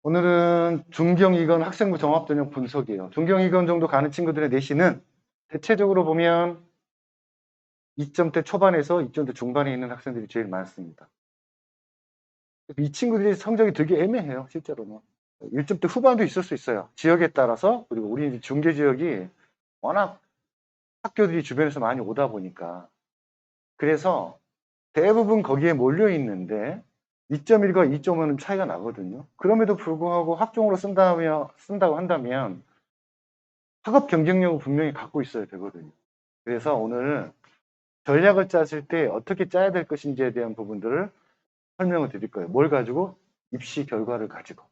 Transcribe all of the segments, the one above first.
오늘은 중경이건 학생부 종합전형 분석이에요. 중경이건 정도 가는 친구들의 내신은 대체적으로 보면 2점대 초반에서 2점대 중반에 있는 학생들이 제일 많습니다. 이 친구들이 성적이 되게 애매해요, 실제로는. 1점대 후반도 있을 수 있어요. 지역에 따라서. 그리고 우리 중계 지역이 워낙 학교들이 주변에서 많이 오다 보니까. 그래서 대부분 거기에 몰려 있는데 2.1과 2.5는 차이가 나거든요. 그럼에도 불구하고 학종으로 쓴다고 한다면 학업 경쟁력을 분명히 갖고 있어야 되거든요. 그래서 오늘 전략을 짰을 때 어떻게 짜야 될 것인지에 대한 부분들을 설명을 드릴 거예요. 뭘 가지고? 입시 결과를 가지고.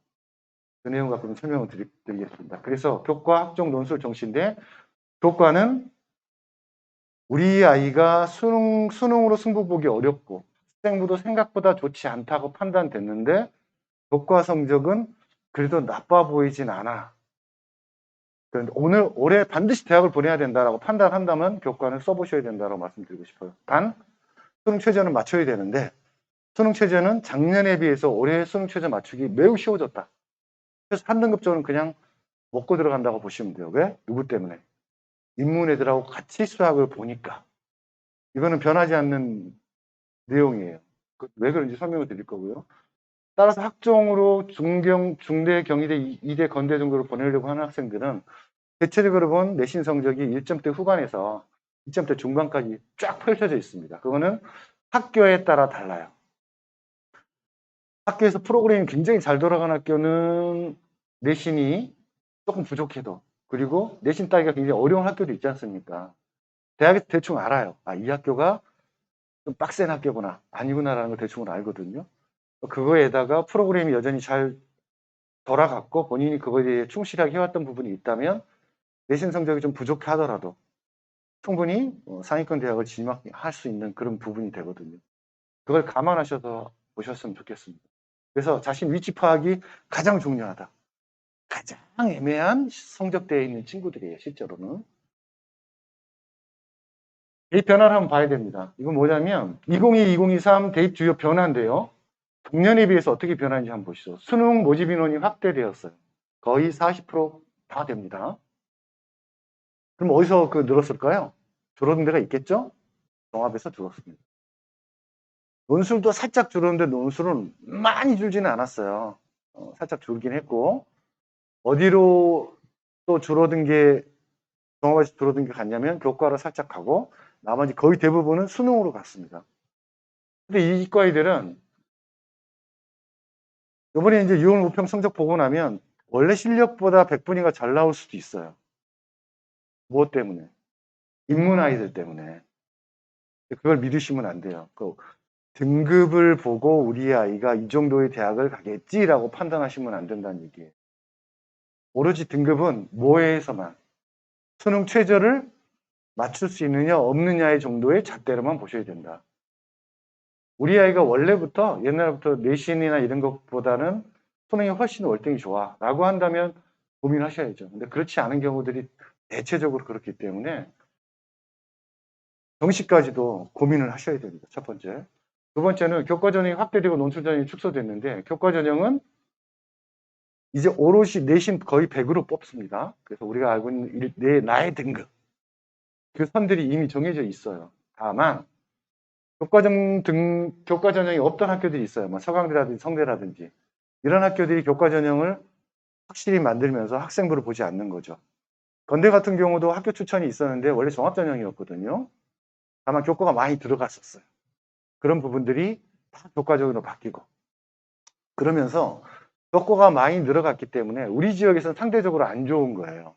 그 내용 갖고 설명을 드리겠습니다. 그래서 교과, 학종, 논술, 정시인데 교과는 우리 아이가 수능으로 승부 보기 어렵고 학생부도 생각보다 좋지 않다고 판단됐는데 교과 성적은 그래도 나빠 보이진 않아. 올해 반드시 대학을 보내야 된다라고 판단한다면 교과는 써보셔야 된다고 말씀드리고 싶어요. 단, 수능 최저는 맞춰야 되는데, 수능 최저는 작년에 비해서 올해 수능 최저 맞추기 매우 쉬워졌다. 그래서 한 등급조는 그냥 먹고 들어간다고 보시면 돼요. 왜? 누구 때문에? 인문 애들하고 같이 수학을 보니까. 이거는 변하지 않는 내용이에요. 왜 그런지 설명을 드릴 거고요. 따라서 학종으로 중대, 경희대, 이대, 건대 정도로 보내려고 하는 학생들은 대체적으로 본 내신 성적이 1점대 후반에서 2점대 중반까지 쫙 펼쳐져 있습니다. 그거는 학교에 따라 달라요. 학교에서 프로그램이 굉장히 잘 돌아가는 학교는 내신이 조금 부족해도, 그리고 내신 따기가 굉장히 어려운 학교도 있지 않습니까? 대학에서 대충 알아요. 아, 이 학교가 좀 빡센 학교구나, 아니구나라는 걸 대충 알거든요. 그거에다가 프로그램이 여전히 잘 돌아갔고 본인이 그거에 대해 충실하게 해왔던 부분이 있다면 내신 성적이 좀 부족하더라도 충분히 상위권 대학을 진학할 수 있는 그런 부분이 되거든요. 그걸 감안하셔서 보셨으면 좋겠습니다. 그래서 자신 위치 파악이 가장 중요하다. 가장 애매한 성적대에 있는 친구들이에요, 실제로는. 대입 변화를 한번 봐야 됩니다. 이건 뭐냐면 2022, 2023 대입 주요 변화인데요. 작년에 비해서 어떻게 변화인지 한번 보시죠. 수능 모집 인원이 확대되었어요. 거의 40%다 됩니다. 그럼 어디서 늘었을까요? 줄어든 데가 있겠죠? 종합에서 줄었습니다. 논술도 살짝 줄었는데 논술은 많이 줄지는 않았어요. 살짝 줄긴 했고, 어디로 또 종합에서 줄어든 게 갔냐면 교과로 살짝 가고, 나머지 거의 대부분은 수능으로 갔습니다. 근데 이 이과애들은 이번에 이제 6월 모평 성적 보고 나면 원래 실력보다 100분위가 잘 나올 수도 있어요. 무엇 때문에? 인문 아이들 때문에. 그걸 믿으시면 안 돼요. 등급을 보고 우리 아이가 이 정도의 대학을 가겠지라고 판단하시면 안 된다는 얘기예요. 오로지 등급은 모의에서만 수능 최저를 맞출 수 있느냐 없느냐의 정도의 잣대로만 보셔야 된다. 우리 아이가 원래부터 옛날부터 내신이나 이런 것보다는 수능이 훨씬 월등히 좋아 라고 한다면 고민하셔야죠. 근데 그렇지 않은 경우들이 대체적으로 그렇기 때문에 정시까지도 고민을 하셔야 됩니다. 첫 번째. 두 번째는 교과 전형이 확대되고 논술 전형이 축소됐는데 교과 전형은 이제 오롯이 내신 거의 100으로 뽑습니다. 그래서 우리가 알고 있는 나의 등급 그 선들이 이미 정해져 있어요. 다만 교과 전형이 없던 학교들이 있어요. 뭐 서강대라든지 성대라든지 이런 학교들이 교과 전형을 확실히 만들면서 학생부를 보지 않는 거죠. 건대 같은 경우도 학교 추천이 있었는데 원래 종합 전형이었거든요. 다만 교과가 많이 들어갔었어요. 그런 부분들이 다 교과적으로 바뀌고 그러면서 교과가 많이 늘어갔기 때문에 우리 지역에서는 상대적으로 안 좋은 거예요.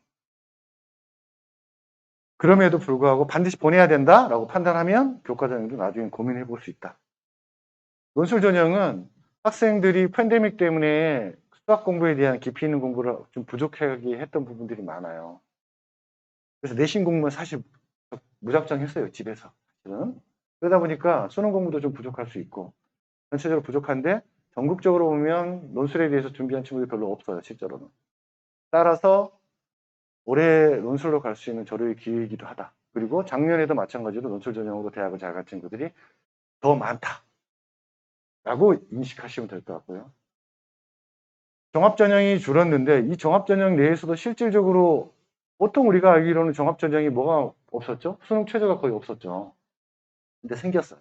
그럼에도 불구하고 반드시 보내야 된다라고 판단하면 교과 전형도 나중에 고민해 볼 수 있다. 논술 전형은 학생들이 팬데믹 때문에 수학 공부에 대한 깊이 있는 공부를 좀 부족하게 했던 부분들이 많아요. 그래서 내신 공부는 사실 무작정 했어요, 집에서. 그러다 보니까 수능 공부도 좀 부족할 수 있고 전체적으로 부족한데 전국적으로 보면 논술에 대해서 준비한 친구들이 별로 없어요, 실제로는. 따라서 올해 논술로 갈 수 있는 저로의 기회이기도 하다. 그리고 작년에도 마찬가지로 논술 전형으로 대학을 잘 간 친구들이 더 많다. 라고 인식하시면 될 것 같고요. 종합전형이 줄었는데 이 종합전형 내에서도 실질적으로 보통 우리가 알기로는 종합전형이 뭐가 없었죠? 수능 최저가 거의 없었죠. 근데 생겼어요.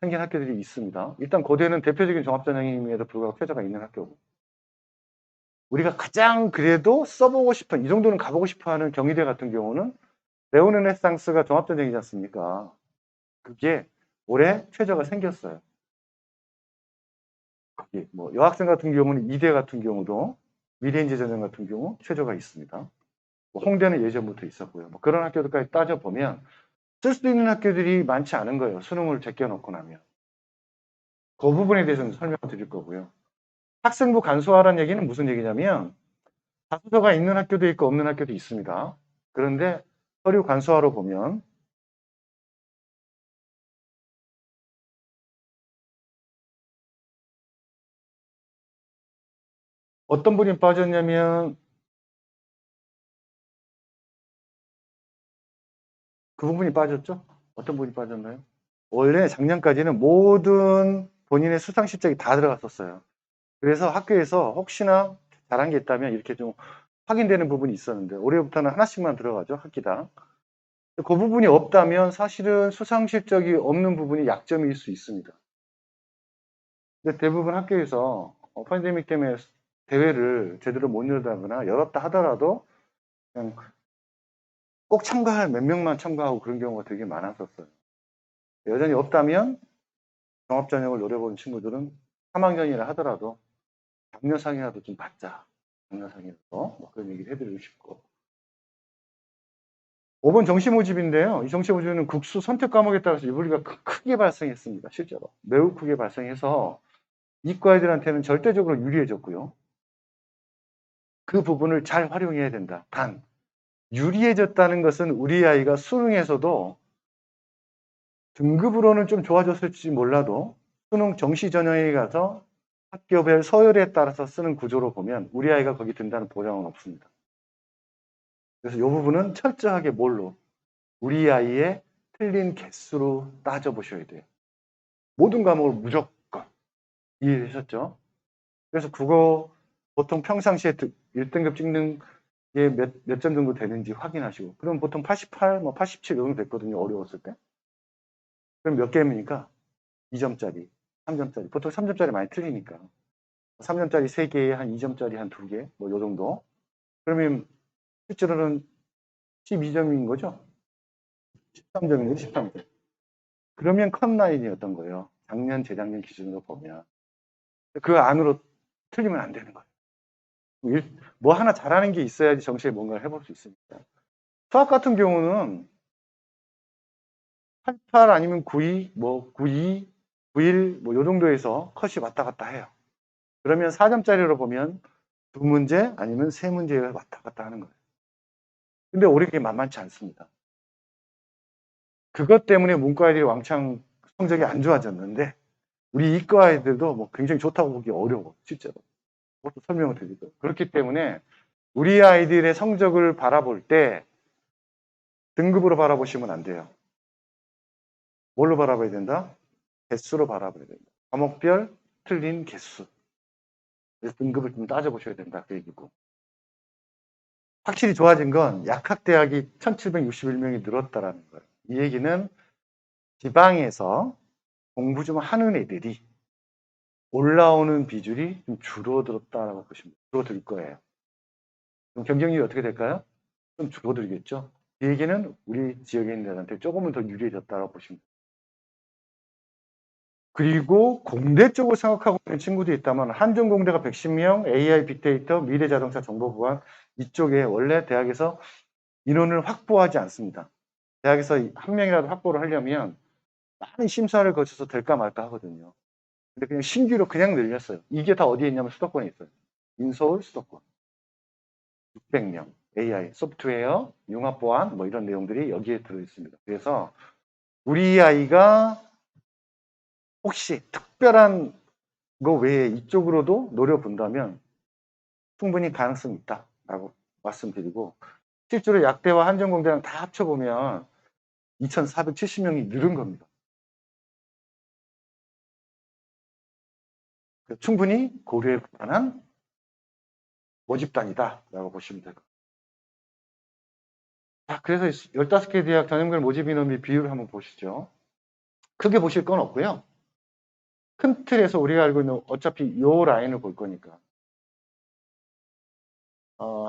생긴 학교들이 있습니다. 일단 고대는 대표적인 종합전형임에도 불구하고 최저가 있는 학교고, 우리가 가장 그래도 써보고 싶은, 이 정도는 가보고 싶어하는 경희대 같은 경우는 네오르네상스가 종합전형이지 않습니까? 그게 올해 최저가 생겼어요. 그게 뭐 여학생 같은 경우는 이대 같은 경우도 미래인재전형 같은 경우 최저가 있습니다. 뭐 홍대는 예전부터 있었고요. 뭐 그런 학교들까지 따져보면 쓸 수 있는 학교들이 많지 않은 거예요. 수능을 제껴놓고 나면. 그 부분에 대해서는 설명을 드릴 거고요. 학생부 간소화라는 얘기는 무슨 얘기냐면 자소서가 있는 학교도 있고 없는 학교도 있습니다. 그런데 서류 간소화로 보면 어떤 분이 빠졌냐면 그 부분이 빠졌죠? 어떤 분이 빠졌나요? 원래 작년까지는 모든 본인의 수상 실적이 다 들어갔었어요. 그래서 학교에서 혹시나 잘한 게 있다면 이렇게 좀 확인되는 부분이 있었는데 올해부터는 하나씩만 들어가죠, 학기당. 그 부분이 없다면 사실은 수상 실적이 없는 부분이 약점일 수 있습니다. 근데 대부분 학교에서 팬데믹 때문에 대회를 제대로 못 열다거나 열었다 하더라도 그냥 꼭 참가할 몇 명만 참가하고 그런 경우가 되게 많았었어요. 여전히 없다면 종합전형을 노려보는 친구들은 3학년이라 하더라도 장려상이라도 좀 받자. 장려상이라도 뭐 그런 얘기를 해드리고 싶고. 5번 정시모집인데요. 이 정시모집은 국수 선택 과목에 따라서 유불리가 크게 발생했습니다. 실제로. 매우 크게 발생해서 이과 애들한테는 절대적으로 유리해졌고요. 그 부분을 잘 활용해야 된다. 단, 유리해졌다는 것은 우리 아이가 수능에서도 등급으로는 좀 좋아졌을지 몰라도 수능 정시 전형에 가서 학교별 서열에 따라서 쓰는 구조로 보면 우리 아이가 거기 든다는 보장은 없습니다. 그래서 이 부분은 철저하게 뭘로? 우리 아이의 틀린 개수로 따져보셔야 돼요. 모든 과목을 무조건. 이해되셨죠? 그래서 국어 보통 평상시에 1등급 찍는 게 몇 점 정도 되는지 확인하시고, 그럼 보통 88, 뭐 87 정도 됐거든요. 어려웠을 때. 그럼 몇 개입니까? 2점짜리, 3점짜리. 보통 3점짜리 많이 틀리니까. 3점짜리 3개에 한 2점짜리 한 2개, 뭐 요 정도. 그러면 실제로는 12점인 거죠? 13점인 거죠, 13점. 그러면 컷라인이었던 거예요. 작년, 재작년 기준으로 보면. 그 안으로 틀리면 안 되는 거예요. 뭐 하나 잘하는 게 있어야지 정시에 뭔가를 해볼 수 있으니까. 수학 같은 경우는 88 아니면 92, 뭐 92, 91, 뭐 요 정도에서 컷이 왔다 갔다 해요. 그러면 4점짜리로 보면 2문제 아니면 3문제가 왔다 갔다 하는 거예요. 근데 올해 그게 만만치 않습니다. 그것 때문에 문과 아이들이 왕창 성적이 안 좋아졌는데 우리 이과 아이들도 뭐 굉장히 좋다고 보기 어려워, 실제로. 그것도 설명을 드리고. 그렇기 때문에 우리 아이들의 성적을 바라볼 때 등급으로 바라보시면 안 돼요. 뭘로 바라봐야 된다? 개수로 바라봐야 된다. 과목별 틀린 개수. 그래서 등급을 좀 따져보셔야 된다. 그 얘기고. 확실히 좋아진 건 약학대학이 1761명이 늘었다라는 거예요. 이 얘기는 지방에서 공부 좀 하는 애들이 올라오는 비율이 좀 줄어들었다라고 보시면 줄어들 거예요. 그럼 경쟁률이 어떻게 될까요? 좀 줄어들겠죠. 이 얘기는 우리 지역에 있는 애들한테 조금은 더 유리해졌다고 보시면 돼요. 그리고 공대 쪽을 생각하고 있는 친구들이 있다면 한전공대가 110명, AI 빅데이터, 미래자동차 정보보안 이쪽에 원래 대학에서 인원을 확보하지 않습니다. 대학에서 한 명이라도 확보를 하려면 많은 심사를 거쳐서 될까 말까 하거든요. 근데 그냥 신규로 그냥 늘렸어요. 이게 다 어디에 있냐면 수도권에 있어요. 인서울 수도권. 600명. AI, 소프트웨어, 융합보안 뭐 이런 내용들이 여기에 들어있습니다. 그래서 우리 아이가 혹시 특별한 거 외에 이쪽으로도 노려본다면 충분히 가능성이 있다라고 말씀드리고 실제로 약대와 한전공대랑 다 합쳐보면 2,470명이 늘은 겁니다. 충분히 고려해 볼 만한 모집단이다라고 보시면 될 것 같아요. 자, 그래서 15개 대학 전형별 모집 인원 및 비율을 한번 보시죠. 크게 보실 건 없고요. 큰 틀에서 우리가 알고 있는 어차피 이 라인을 볼 거니까.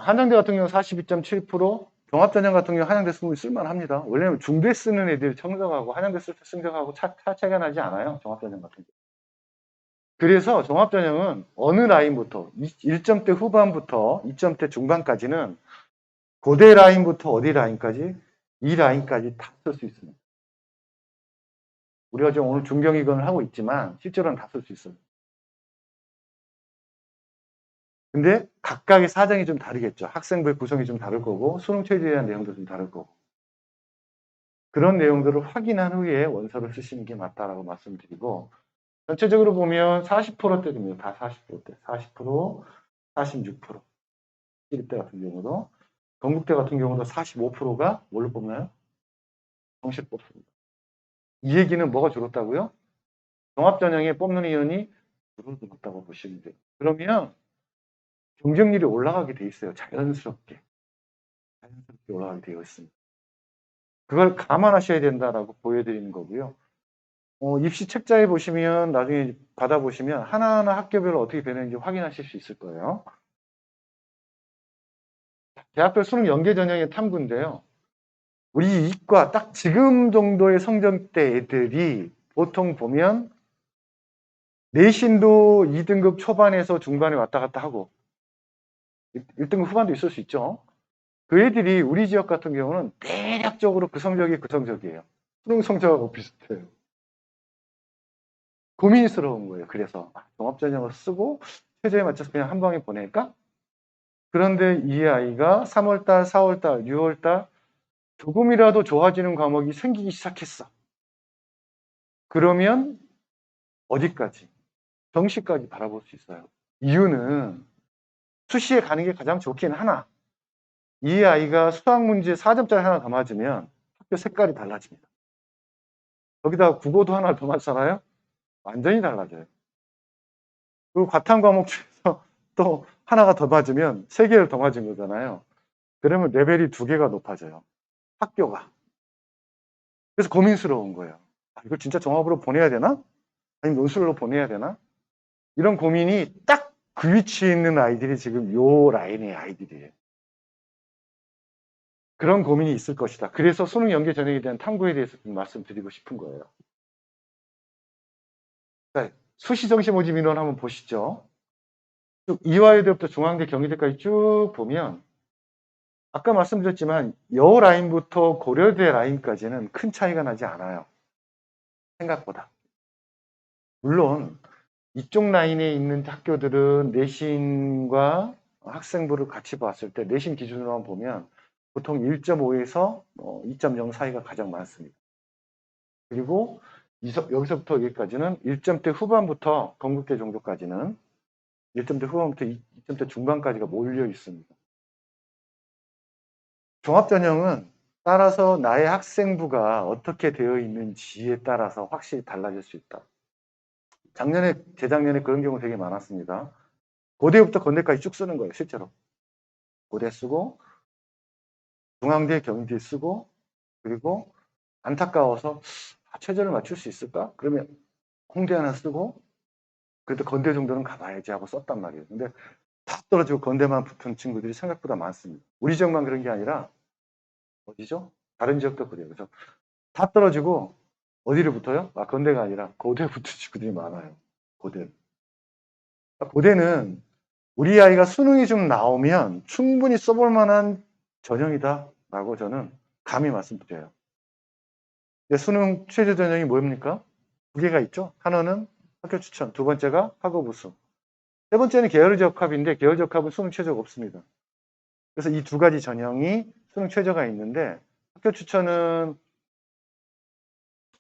한양대 같은 경우 42.7%, 종합전형 같은 경우 한양대 수능이 쓸만합니다. 원래는 중대 쓰는 애들 청정하고 한양대 쓸 때 승정하고 차이가 나지 않아요. 종합전형 같은 경우. 그래서 종합전형은 어느 라인부터 1점대 후반부터 2점대 중반까지는 고대 라인부터 어디 라인까지 이 라인까지 다 쓸 수 있습니다. 우리가 지금 오늘 중경이건을 하고 있지만 실제로는 다 쓸 수 있어요. 근데 각각의 사정이 좀 다르겠죠. 학생부의 구성이 좀 다를 거고 수능 최저에 대한 내용도 좀 다를 거고 그런 내용들을 확인한 후에 원서를 쓰시는 게 맞다라고 말씀드리고 전체적으로 보면 40%대입니다. 다 40%대. 40%, 46%. 시립대 같은 경우도 건국대 같은 경우도 45%가 뭘로 뽑나요? 정시 뽑습니다. 이 얘기는 뭐가 줄었다고요? 종합전형에 뽑는 인원이 줄어들었다고 보시면 돼요. 그러면 경쟁률이 올라가게 돼 있어요. 자연스럽게 올라가게 되어 있습니다. 그걸 감안하셔야 된다라고 보여드리는 거고요. 입시 책자에 보시면 나중에 받아보시면 하나하나 학교별로 어떻게 되는지 확인하실 수 있을 거예요. 대학별 수능 연계 전형의 탐구인데요. 우리 이과 딱 지금 정도의 성적대 애들이 보통 보면 내신도 2등급 초반에서 중반에 왔다 갔다 하고 1등급 후반도 있을 수 있죠. 그 애들이 우리 지역 같은 경우는 대략적으로 그 성적이 그 성적이에요. 수능 성적하고 비슷해요. 고민스러운 거예요. 그래서 종합전형을 쓰고 최저에 맞춰서 그냥 한 방에 보낼까? 그런데 이 아이가 3월달, 4월달, 6월달 조금이라도 좋아지는 과목이 생기기 시작했어. 그러면 어디까지? 정시까지 바라볼 수 있어요. 이유는 수시에 가는 게 가장 좋긴 하나 이 아이가 수학 문제 4점짜리 하나 더 맞으면 학교 색깔이 달라집니다. 거기다가 국어도 하나 더 맞잖아요. 완전히 달라져요. 그리고 과탐 과목 중에서 또 하나가 더 맞으면 3개를 더 맞은 거잖아요. 그러면 레벨이 2개가 높아져요. 학교가. 그래서 고민스러운 거예요. 이걸 진짜 종합으로 보내야 되나? 아니면 논술로 보내야 되나? 이런 고민이 딱 그 위치에 있는 아이들이 지금 요 라인의 아이들이에요. 그런 고민이 있을 것이다. 그래서 수능 연계 전형에 대한 탐구에 대해서 좀 말씀드리고 싶은 거예요. 자, 수시 정시 모집 인원 한번 보시죠. 쭉 이화여대부터 중앙대, 경희대까지 쭉 보면 아까 말씀드렸지만 여 라인부터 고려대 라인까지는 큰 차이가 나지 않아요. 생각보다. 물론 이쪽 라인에 있는 학교들은 내신과 학생부를 같이 봤을 때 내신 기준으로만 보면 보통 1.5에서 2.0 사이가 가장 많습니다. 그리고 여기서부터 여기까지는 1점대 후반부터 건국대 정도까지는 1점대 후반부터 2점대 중반까지가 몰려 있습니다. 종합전형은 따라서 나의 학생부가 어떻게 되어 있는지에 따라서 확실히 달라질 수 있다. 재작년에 그런 경우 되게 많았습니다. 고대부터 건대까지 쭉 쓰는 거예요, 실제로. 고대 쓰고, 중앙대, 경희대 쓰고, 그리고 안타까워서 최저를 맞출 수 있을까? 그러면 홍대 하나 쓰고, 그래도 건대 정도는 가봐야지 하고 썼단 말이에요. 근데 다 떨어지고 건대만 붙은 친구들이 생각보다 많습니다. 우리 지역만 그런 게 아니라, 어디죠? 다른 지역도 그래요. 그래서 다 떨어지고, 어디를 붙어요? 건대가 아니라 고대 붙은 친구들이 많아요. 고대는 우리 아이가 수능이 좀 나오면 충분히 써볼 만한 전형이다라고 저는 감히 말씀드려요. 수능 최저 전형이 뭡니까? 2개가 있죠. 하나는 학교 추천, 두 번째가 학업 우수. 세 번째는 계열 적합인데 계열 적합은 수능 최저가 없습니다. 그래서 이 2가지 전형이 수능 최저가 있는데 학교 추천은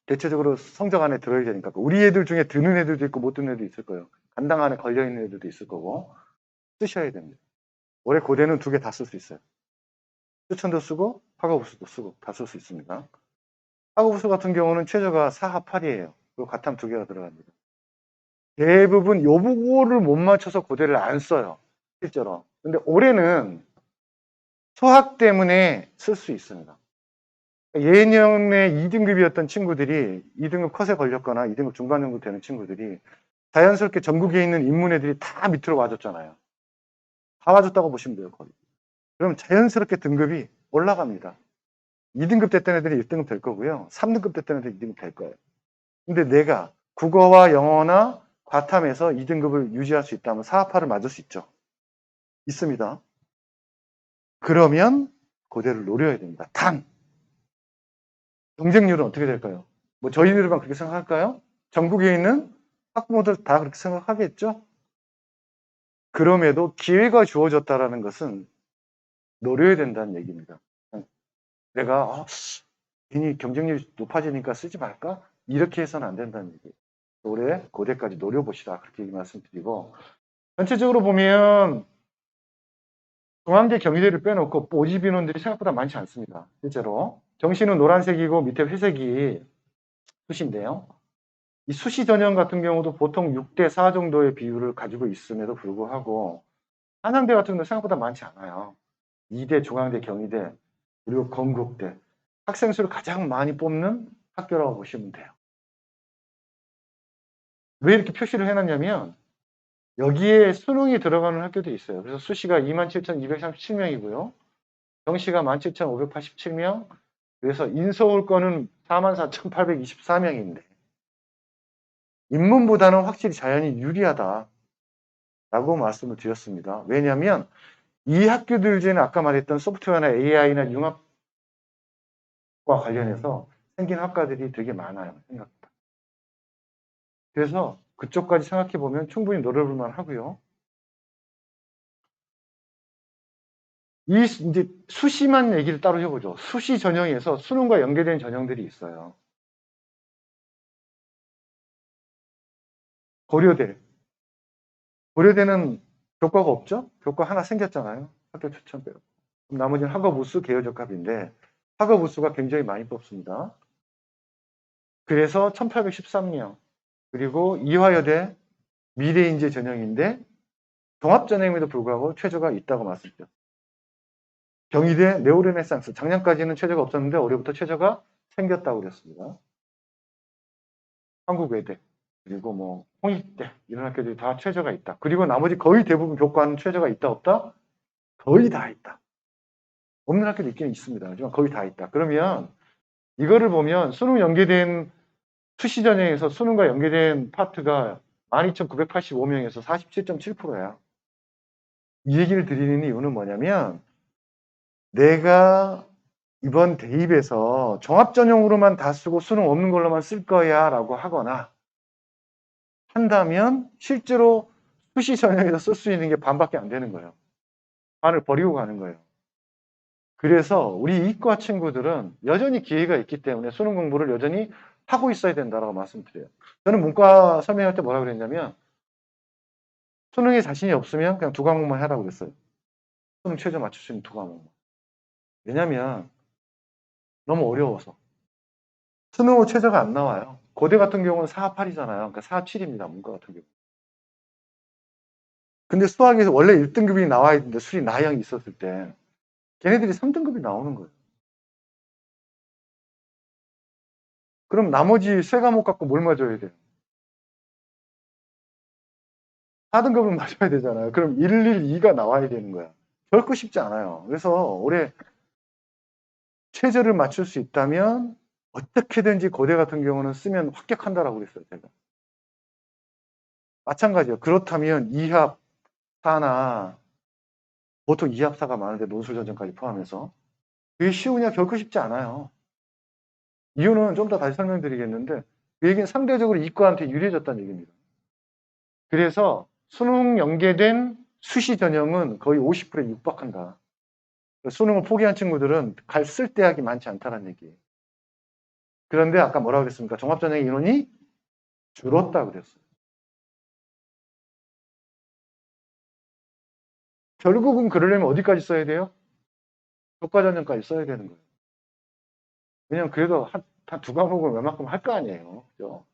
대체적으로 성적 안에 들어야 되니까 우리 애들 중에 드는 애들도 있고 못 드는 애도 있을 거예요. 간당 안에 걸려있는 애들도 있을 거고 쓰셔야 됩니다. 올해 고대는 2개 다 쓸 수 있어요. 추천도 쓰고 학업우수도 쓰고 다 쓸 수 있습니다. 학업우수 같은 경우는 최저가 4합 8이에요. 그리고 과탐 2개가 들어갑니다. 대부분 요거를 못 맞춰서 고대를 안 써요. 실제로. 근데 올해는 수학 때문에 쓸 수 있습니다. 예년에 2등급이었던 친구들이 2등급 컷에 걸렸거나 2등급 중반 정도 되는 친구들이 자연스럽게 전국에 있는 인문애들이 다 밑으로 와줬잖아요. 다 와줬다고 보시면 돼요, 거의. 그럼 자연스럽게 등급이 올라갑니다. 2등급 됐던 애들이 1등급 될 거고요. 3등급 됐던 애들이 2등급 될 거예요. 근데 내가 국어와 영어나 과탐에서 2등급을 유지할 수 있다면 사합화를 맞을 수 있죠. 있습니다. 그러면 고대를 노려야 됩니다. 단, 경쟁률은 어떻게 될까요? 뭐 저희들만 그렇게 생각할까요? 전국에 있는 학부모들 다 그렇게 생각하겠죠? 그럼에도 기회가 주어졌다라는 것은 노려야 된다는 얘기입니다. 내가 괜히 경쟁률이 높아지니까 쓰지 말까? 이렇게 해서는 안 된다는 얘기예요. 올해 고대까지 노려보시라 그렇게 말씀드리고, 전체적으로 보면 중앙대 경희대를 빼놓고 모집 인원들이 생각보다 많지 않습니다. 실제로 정시는 노란색이고 밑에 회색이 수시인데요. 이 수시 전형 같은 경우도 보통 6대4 정도의 비율을 가지고 있음에도 불구하고 한양대 같은 경우는 생각보다 많지 않아요. 2대 중앙대, 경희대, 그리고 건국대. 학생 수를 가장 많이 뽑는 학교라고 보시면 돼요. 왜 이렇게 표시를 해놨냐면 여기에 수능이 들어가는 학교들이 있어요. 그래서 수시가 27,237명이고요. 정시가 17,587명. 그래서 인서울권은 44,824명인데 인문보다는 확실히 자연이 유리하다라고 말씀을 드렸습니다. 왜냐하면 이 학교들 중에는 아까 말했던 소프트웨어나 AI나 융합과 관련해서 생긴 학과들이 되게 많아요. 생각보다. 그래서 그쪽까지 생각해 보면 충분히 노려볼 만하고요. 이 이제 수시만 얘기를 따로 해보죠. 수시 전형에서 수능과 연계된 전형들이 있어요. 고려대. 고려대는 교과가 없죠? 교과 하나 생겼잖아요. 학교 추천 빼고. 나머지는 학업 우수, 계열적합인데 학업 우수가 굉장히 많이 뽑습니다. 그래서 1813명. 그리고 이화여대 미래인재 전형인데 종합전형임에도 불구하고 최저가 있다고 말씀드렸죠. 경희대 네오르네상스. 작년까지는 최저가 없었는데 올해부터 최저가 생겼다고 그랬습니다. 한국외대. 그리고 뭐 홍익대 이런 학교들이 다 최저가 있다. 그리고 나머지 거의 대부분 교과는 최저가 있다 없다? 거의 다 있다. 없는 학교도 있긴 있습니다. 하지만 거의 다 있다. 그러면 이거를 보면 수능 연계된 수시 전형에서 수능과 연계된 파트가 12,985명에서 47.7%야. 이 얘기를 드리는 이유는 뭐냐면 내가 이번 대입에서 종합전형으로만 다 쓰고 수능 없는 걸로만 쓸 거야 라고 하거나 한다면 실제로 수시 전형에서 쓸 수 있는 게 반밖에 안 되는 거예요. 반을 버리고 가는 거예요. 그래서 우리 이과 친구들은 여전히 기회가 있기 때문에 수능 공부를 여전히 하고 있어야 된다고 말씀드려요. 저는 문과 설명할 때 뭐라 그랬냐면 수능에 자신이 없으면 그냥 2과목만 하라고 그랬어요. 수능 최저 맞출 수 있는 2과목만. 왜냐면 너무 어려워서. 수능 후 최저가 안 나와요. 고대 같은 경우는 4.8이잖아요. 그러니까 4.7입니다. 문과 같은 경우. 근데 수학에서 원래 1등급이 나와야 되는데 수리 나형이 있었을 때 걔네들이 3등급이 나오는 거예요. 그럼 나머지 세 과목 갖고 뭘 맞아야 돼요? 4등급은 맞아야 되잖아요. 그럼 1, 1, 2가 나와야 되는 거야. 결코 쉽지 않아요. 그래서 올해 최저를 맞출 수 있다면 어떻게든지 고대 같은 경우는 쓰면 합격한다라고 그랬어요. 제가. 마찬가지예요. 그렇다면 2합 4나 보통 2합 4가 많은데 논술전형까지 포함해서 그게 쉬우냐? 결코 쉽지 않아요. 이유는 좀 더 다시 설명드리겠는데 그 얘기는 상대적으로 이과한테 유리해졌다는 얘기입니다. 그래서 수능 연계된 수시 전형은 거의 50%에 육박한다. 수능을 포기한 친구들은 갈 쓸데약이 많지 않다는 얘기예요. 그런데 아까 뭐라고 그랬습니까? 종합전형 인원이 줄었다 그랬어요. 결국은 그러려면 어디까지 써야 돼요? 교과전형까지 써야 되는 거예요. 왜냐면 그래도 한 두 과목은 웬만큼 할 거 아니에요. 그죠?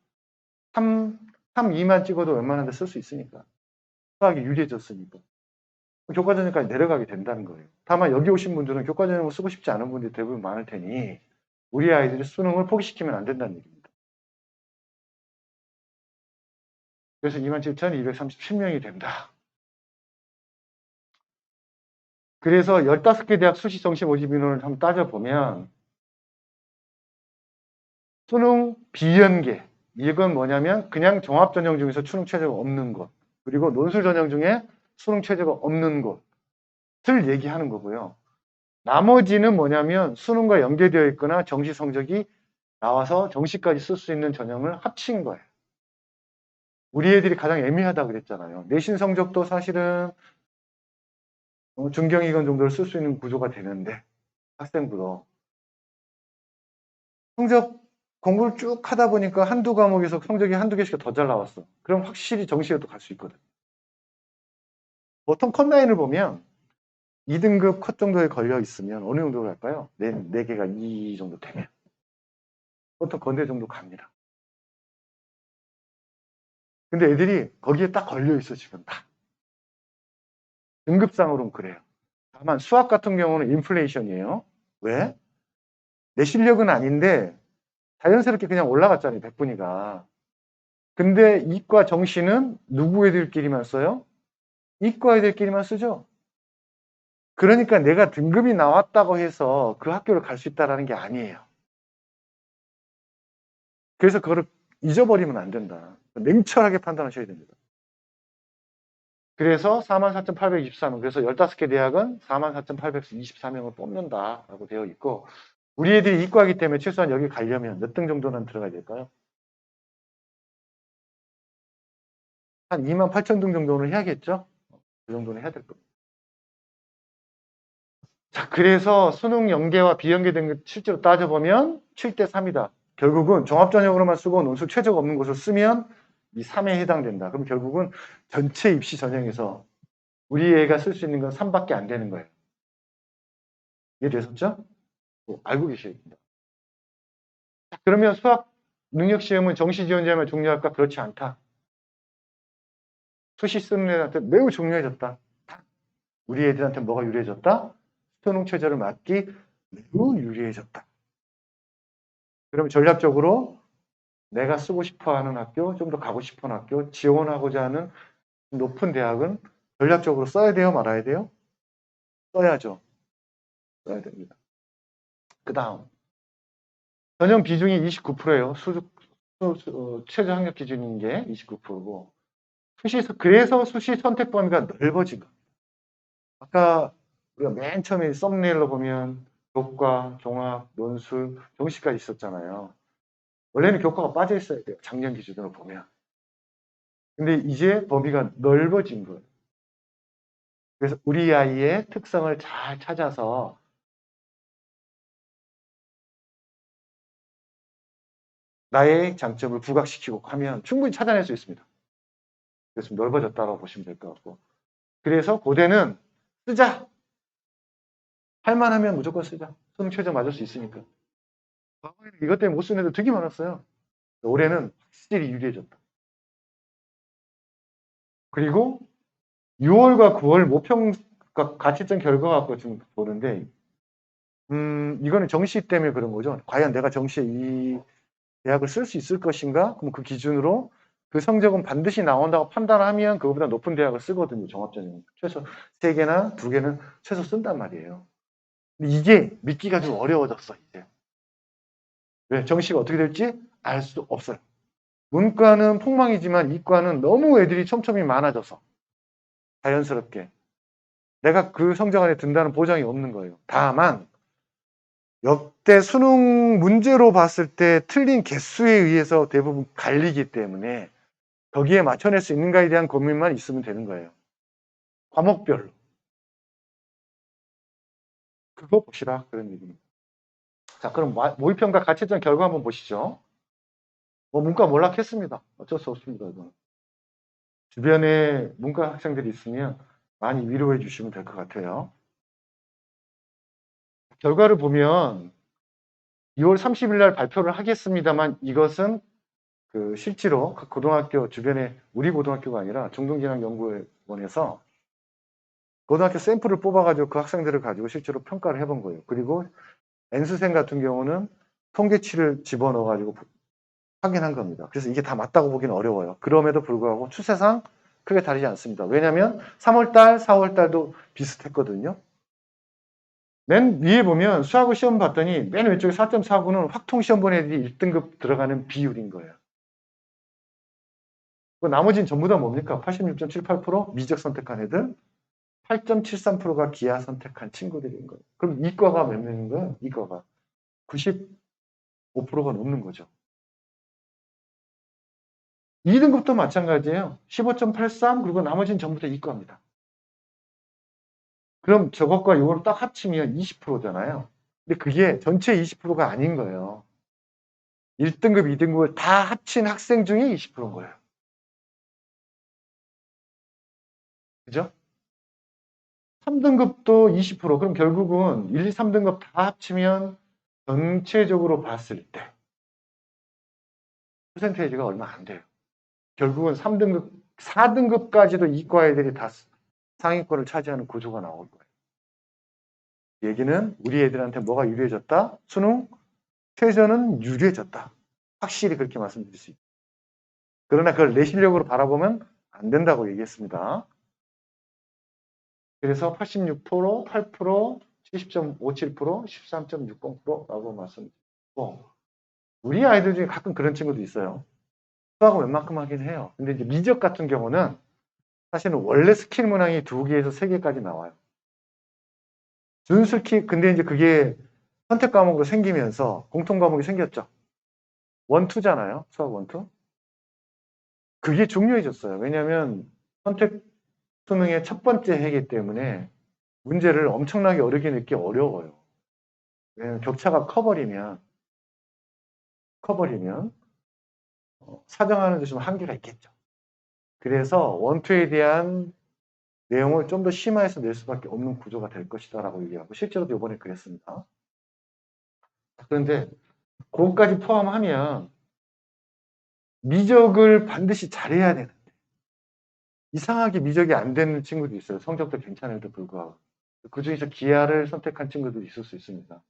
3, 2만 찍어도 웬만한 데 쓸 수 있으니까. 수학이 유리해졌으니까. 교과 전형까지 내려가게 된다는 거예요. 다만 여기 오신 분들은 교과 전형을 쓰고 싶지 않은 분들이 대부분 많을 테니 우리 아이들이 수능을 포기시키면 안 된다는 얘기입니다. 그래서 27,237명이 된다. 그래서 15개 대학 수시 정시 모집 인원을 한번 따져보면 수능 비연계, 이건 뭐냐면 그냥 종합 전형 중에서 수능 최저가 없는 것, 그리고 논술 전형 중에 수능 최저가 없는 것을 얘기하는 거고요. 나머지는 뭐냐면 수능과 연계되어 있거나 정시 성적이 나와서 정시까지 쓸 수 있는 전형을 합친 거예요. 우리 애들이 가장 애매하다 그랬잖아요. 내신 성적도 사실은 중경이건 정도를 쓸 수 있는 구조가 되는데 학생부로 성적 공부를 쭉 하다 보니까 한두 과목에서 성적이 한두 개씩 더 잘 나왔어. 그럼 확실히 정시에도 갈 수 있거든. 보통 컷라인을 보면 2등급 컷 정도에 걸려 있으면 어느 정도 갈까요? 4개가 2 정도 되면 보통 건대 정도 갑니다. 근데 애들이 거기에 딱 걸려 있어 지금 딱. 등급상으로는 그래요. 다만 수학 같은 경우는 인플레이션이에요. 왜? 내 실력은 아닌데 자연스럽게 그냥 올라갔잖아요. 100분위가. 근데 이과 정시는 누구 애들끼리만 써요? 이과 애들끼리만 쓰죠. 그러니까 내가 등급이 나왔다고 해서 그 학교를 갈 수 있다는 게 아니에요. 그래서 그거를 잊어버리면 안 된다. 냉철하게 판단하셔야 됩니다. 그래서 44,824명, 그래서 15개 대학은 44,824명을 뽑는다라고 되어 있고, 우리 애들이 이과이기 때문에 최소한 여기 가려면 몇 등 정도는 들어가야 될까요? 한 28,000등 정도는 해야겠죠? 그 정도는 해야 될 겁니다. 자, 그래서 수능 연계와 비연계 등급 실제로 따져보면 7대 3이다. 결국은 종합전형으로만 쓰고 논술 최저가 없는 곳을 쓰면 이 3에 해당된다. 그럼 결국은 전체 입시 전형에서 우리 애가 쓸 수 있는 건 3밖에 안 되는 거예요. 이해되셨죠? 알고 계셔야 됩니다. 그러면 수학 능력 시험은 정시 지원자만 중요할까? 그렇지 않다. 수시 쓰는 애들한테 매우 중요해졌다. 우리 애들한테 뭐가 유리해졌다? 수능 최저를 맞기 매우 유리해졌다. 그러면 전략적으로 내가 쓰고 싶어 하는 학교, 좀 더 가고 싶어 하는 학교, 지원하고자 하는 높은 대학은 전략적으로 써야 돼요? 말아야 돼요? 써야죠. 써야 됩니다. 그 다음 전형 비중이 29%예요. 최저 학력 기준인 게 29%고 그래서 수시 선택 범위가 넓어진 겁니다. 아까 우리가 맨 처음에 썸네일로 보면 교과, 종합, 논술, 정시까지 있었잖아요. 원래는 교과가 빠져 있어야 돼요. 작년 기준으로 보면. 근데 이제 범위가 넓어진 거예요. 그래서 우리 아이의 특성을 잘 찾아서 나의 장점을 부각시키고 하면 충분히 찾아낼 수 있습니다. 그래서 넓어졌다고 보시면 될 것 같고. 그래서 고대는 쓰자. 할만하면 무조건 쓰자. 수능 최저 맞을 수 있으니까. 과거에는 이것 때문에 못 쓰는 애들 되게 많았어요. 올해는 확실히 유리해졌다. 그리고 6월과 9월 모평가 가치점 결과 갖고 지금 보는데 이거는 정시 때문에 그런 거죠. 과연 내가 정시에 이 대학을 쓸 수 있을 것인가? 그럼 그 기준으로 그 성적은 반드시 나온다고 판단하면 그거보다 높은 대학을 쓰거든요. 종합전형. 최소 3개나 2개는 최소 쓴단 말이에요. 근데 이게 믿기가 좀 어려워졌어, 이제. 왜? 정시가 어떻게 될지 알 수 없어요. 문과는 폭망이지만 이과는 너무 애들이 촘촘히 많아져서 자연스럽게 내가 그 성적 안에 든다는 보장이 없는 거예요. 다만 역대 수능 문제로 봤을 때 틀린 개수에 의해서 대부분 갈리기 때문에 거기에 맞춰낼 수 있는가에 대한 고민만 있으면 되는 거예요. 과목별로. 그거 보시라 그런 얘기입니다. 자, 그럼 모의평가 가채점 결과 한번 보시죠. 문과 몰락했습니다. 어쩔 수 없습니다. 이건. 주변에 문과 학생들이 있으면 많이 위로해 주시면 될 것 같아요. 결과를 보면 2월 30일 날 발표를 하겠습니다만 이것은 그 실제로 각 고등학교 주변에 우리 고등학교가 아니라 중등진학연구원에서 고등학교 샘플을 뽑아가지고 그 학생들을 가지고 실제로 평가를 해본 거예요. 그리고 N수생 같은 경우는 통계치를 집어넣어가지고 확인한 겁니다. 그래서 이게 다 맞다고 보기는 어려워요. 그럼에도 불구하고 추세상 크게 다르지 않습니다. 왜냐하면 3월달, 4월달도 비슷했거든요. 맨 위에 보면 수학을 시험 봤더니 맨 왼쪽에 4.49는 확통 시험 본 애들이 1등급 들어가는 비율인 거예요. 나머지는 전부 다 뭡니까? 86.78% 미적 선택한 애들, 8.73%가 기하 선택한 친구들인 거예요. 그럼 이과가 몇 명인 거예요? 이과가 95%가 넘는 거죠. 2등급도 마찬가지예요. 15.83 그리고 나머지는 전부 다 이과입니다. 그럼 저것과 이걸 딱 합치면 20%잖아요. 근데 그게 전체 20%가 아닌 거예요. 1등급, 2등급을 다 합친 학생 중에 20%인 거예요. 그죠? 3등급도 20%. 그럼 결국은 1, 2, 3등급 다 합치면 전체적으로 봤을 때 퍼센테이지가 얼마 안 돼요. 결국은 3등급, 4등급까지도 이과 애들이 다 상위권을 차지하는 구조가 나올 거예요. 얘기는 우리 애들한테 뭐가 유리해졌다? 수능 최저는 유리해졌다. 확실히 그렇게 말씀드릴 수 있다. 그러나 그걸 내 실력으로 바라보면 안 된다고 얘기했습니다. 그래서 86%, 8%, 70.57%, 13.60%라고 말씀드리고 우리 아이들 중에 가끔 그런 친구도 있어요. 수학은 웬만큼 하긴 해요. 근데 이제 미적 같은 경우는 사실은 원래 스킬 문항이 2개에서 3개까지 나와요. 준스킬, 근데 이제 그게 선택 과목으로 생기면서 공통 과목이 생겼죠. 1, 2잖아요. 수학 1, 2. 그게 중요해졌어요. 왜냐하면 선택 수능의 첫 번째 해이기 때문에 문제를 엄청나게 어렵게 냈기 어려워요. 왜냐하면 격차가 커버리면 사정하는 데 좀 한계가 있겠죠. 그래서 1, 2에 대한 내용을 좀 더 심화해서 낼 수밖에 없는 구조가 될 것이다 라고 얘기하고 실제로도 이번에 그랬습니다. 그런데 그것까지 포함하면 미적을 반드시 잘해야 되는데 이상하게 미적이 안 되는 친구도 있어요. 성적도 괜찮은데도 불구하고. 그 중에서 기하를 선택한 친구도 있을 수 있습니다.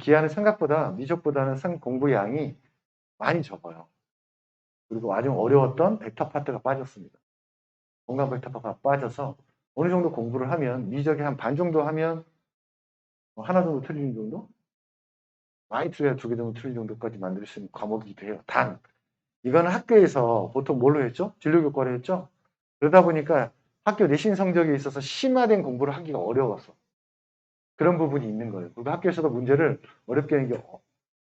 기하는 생각보다 미적보다는 공부 양이 많이 적어요. 그리고 아주 어려웠던 벡터 파트가 빠졌습니다. 공간 벡터 파트가 빠져서 어느 정도 공부를 하면 미적이 한 반 정도 하면 하나 정도 틀리는 정도? 많이 틀려야 2개 정도 틀린 정도까지 만들 수 있는 과목이기도 해요. 단 이거는 학교에서 보통 뭘로 했죠? 진로교과로 했죠? 그러다 보니까 학교 내신 성적에 있어서 심화된 공부를 하기가 어려웠어. 그런 부분이 있는 거예요. 그리고 학교에서도 문제를 어렵게 하는 게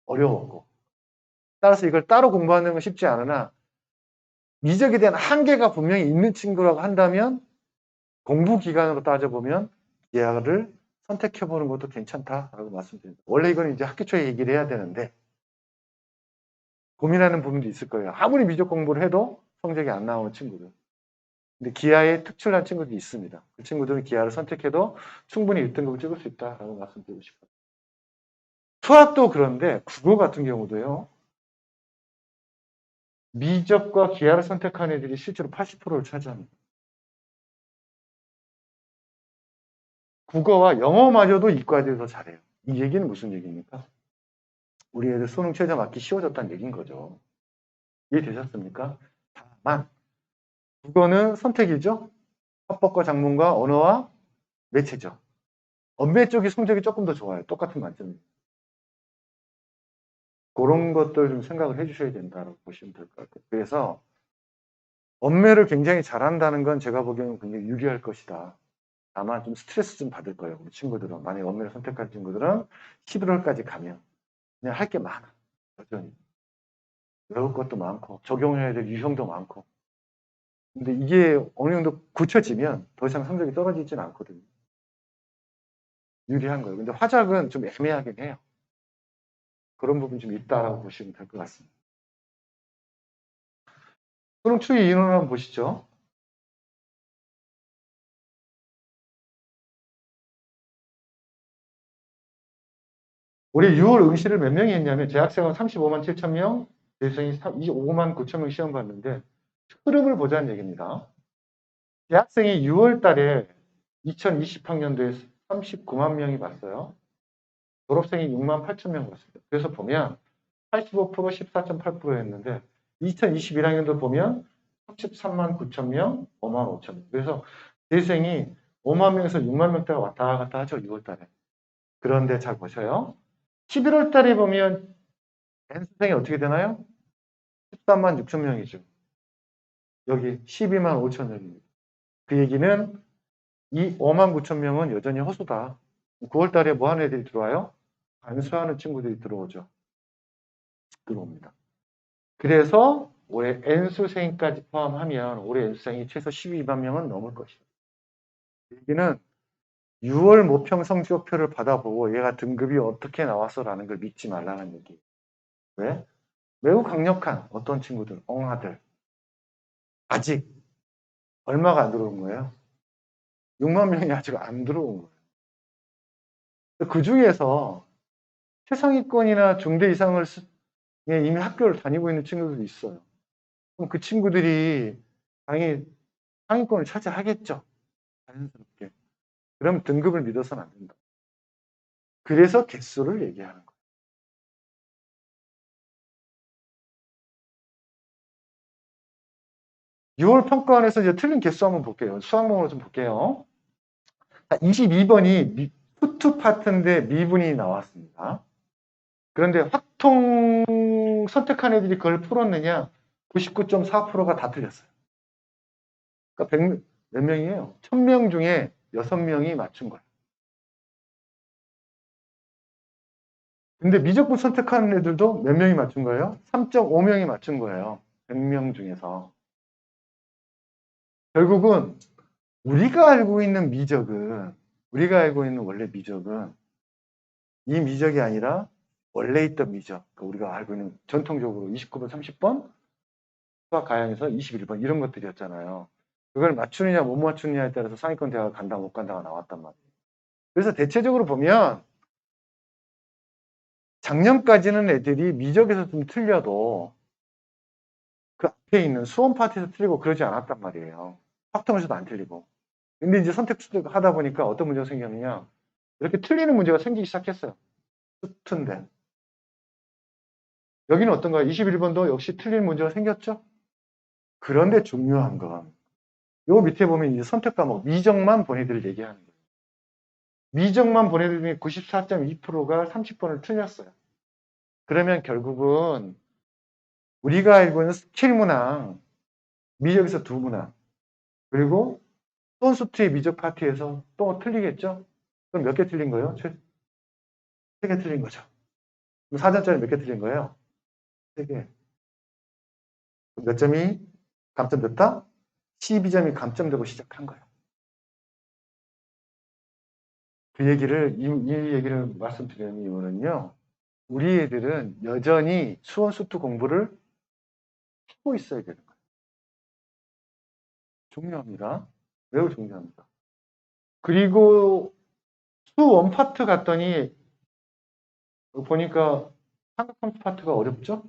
어려웠고 따라서 이걸 따로 공부하는 건 쉽지 않으나 미적에 대한 한계가 분명히 있는 친구라고 한다면 공부 기간으로 따져보면 기하를 선택해보는 것도 괜찮다라고 말씀드립니다. 원래 이건 이제 학기 초에 얘기를 해야 되는데 고민하는 부분도 있을 거예요. 아무리 미적 공부를 해도 성적이 안 나오는 친구들. 근데 기하에 특출난 친구들이 있습니다. 그 친구들은 기하를 선택해도 충분히 1등급을 찍을 수 있다라고 말씀드리고 싶어요. 수학도 그런데 국어 같은 경우도요. 미적과 기하를 선택한 애들이 실제로 80%를 차지합니다. 국어와 영어마저도 이과들이 더 잘해요. 이 얘기는 무슨 얘기입니까? 우리 애들 수능 최저 맞기 쉬워졌다는 얘기인 거죠. 이해되셨습니까? 다만 국어는 선택이죠. 화법과 작문과 언어와 매체죠. 언매 쪽이 성적이 조금 더 좋아요. 똑같은 만점입니다. 그런 것들 좀 생각을 해주셔야 된다고 보시면 될 것 같아요. 그래서 언매를 굉장히 잘한다는 건 제가 보기에는 굉장히 유리할 것이다. 다만 좀 스트레스 좀 받을 거예요. 우리 친구들은. 만약에 언매를 선택할 친구들은 11월까지 가면 그냥 할 게 많아. 여전히. 외울 것도 많고 적용해야 될 유형도 많고. 근데 이게 어느 정도 굳혀지면 더 이상 성적이 떨어지지는 않거든요. 유리한 거예요. 근데 화작은 좀 애매하긴 해요. 그런 부분이 좀 있다라고 보시면 될 것 같습니다. 수능 추이 인원을 한번 보시죠. 올해 6월 응시를 몇 명이 했냐면 재학생은 35만 7천 명, 재수생이 25만 9천 명 시험 봤는데 흐름을 보자는 얘기입니다. 대학생이 6월 달에 2020학년도에 39만 명이 봤어요. 졸업생이 6만 8천 명 봤습니다. 그래서 보면 85% 14.8%였는데 2021학년도 보면 33만 9천 명, 5만 5천 명. 그래서 재생이 5만 명에서 6만 명대가 왔다 갔다 하죠. 6월 달에. 그런데 잘 보셔요. 11월 달에 보면 N수생이 어떻게 되나요? 13만 6천 명이죠. 여기 12만 5천 명입니다. 그 얘기는 이 5만 9천 명은 여전히 허수다. 9월 달에 뭐 하는 애들이 들어와요? 반수하는 친구들이 들어오죠. 들어옵니다. 그래서 올해 N수생까지 포함하면 올해 N수생이 최소 12만 명은 넘을 것이다. 얘기는 6월 모평 성적표를 받아보고 얘가 등급이 어떻게 나왔어라는 걸 믿지 말라는 얘기. 왜? 매우 강력한 어떤 친구들, 엉아들. 아직 얼마가 안 들어온 거예요? 6만 명이 아직 안 들어온 거예요. 그 중에서 최상위권이나 중대 이상을 이미 학교를 다니고 있는 친구들도 있어요. 그럼 그 친구들이 당연히 상위권을 차지하겠죠. 자연스럽게. 그럼 등급을 믿어서는 안 된다. 그래서 개수를 얘기하는 거예요. 6월 평가원에서 이제 틀린 개수 한번 볼게요. 수학몽으로 좀 볼게요. 22번이 후투 파트인데 미분이 나왔습니다. 그런데 확통 선택한 애들이 그걸 풀었느냐? 99.4%가 다 틀렸어요. 그러니까 몇 명이에요? 1000명 중에 6명이 맞춘 거예요. 근데 미적분 선택하는 애들도 몇 명이 맞춘 거예요? 3.5명이 맞춘 거예요. 100명 중에서. 결국은 우리가 알고 있는 미적은, 우리가 알고 있는 원래 미적은 이 미적이 아니라 원래 있던 미적, 그러니까 우리가 알고 있는 전통적으로 29번, 30번, 수학 가형에서 21번 이런 것들이었잖아요. 그걸 맞추느냐 못 맞추느냐에 따라서 상위권 대학을 간다 못 간다가 나왔단 말이에요. 그래서 대체적으로 보면 작년까지는 애들이 미적에서 좀 틀려도 그 앞에 있는 수원 파트에서 틀리고 그러지 않았단 말이에요. 확통에서도 안 틀리고. 근데 이제 선택 하다 보니까 어떤 문제가 생겼느냐. 이렇게 틀리는 문제가 생기기 시작했어요. 수트인데. 여기는 어떤가요? 21번도 역시 틀린 문제가 생겼죠? 그런데 중요한 건, 요 밑에 보면 이제 선택 과목, 미적만 보내드릴 얘기하는 거예요. 미적만 보내드리면 94.2%가 30번을 틀렸어요. 그러면 결국은 우리가 알고 있는 스킬 문항, 미적에서 두 문항, 그리고 손수트의 미적 파트에서 또 틀리겠죠? 그럼 몇 개 틀린 거예요? 3개 틀린 거죠. 그럼 사전짜리 몇 개 틀린 거예요? 3개. 몇 점이 감점됐다? 12점이 감점되고 시작한 거예요. 이 얘기를 말씀드리는 이유는요. 우리 애들은 여전히 수원 수투 공부를 하고 있어야 되는 거예요. 중요합니다. 매우 중요합니다. 그리고 수원 파트 갔더니 보니까 삼각함수 파트가 어렵죠?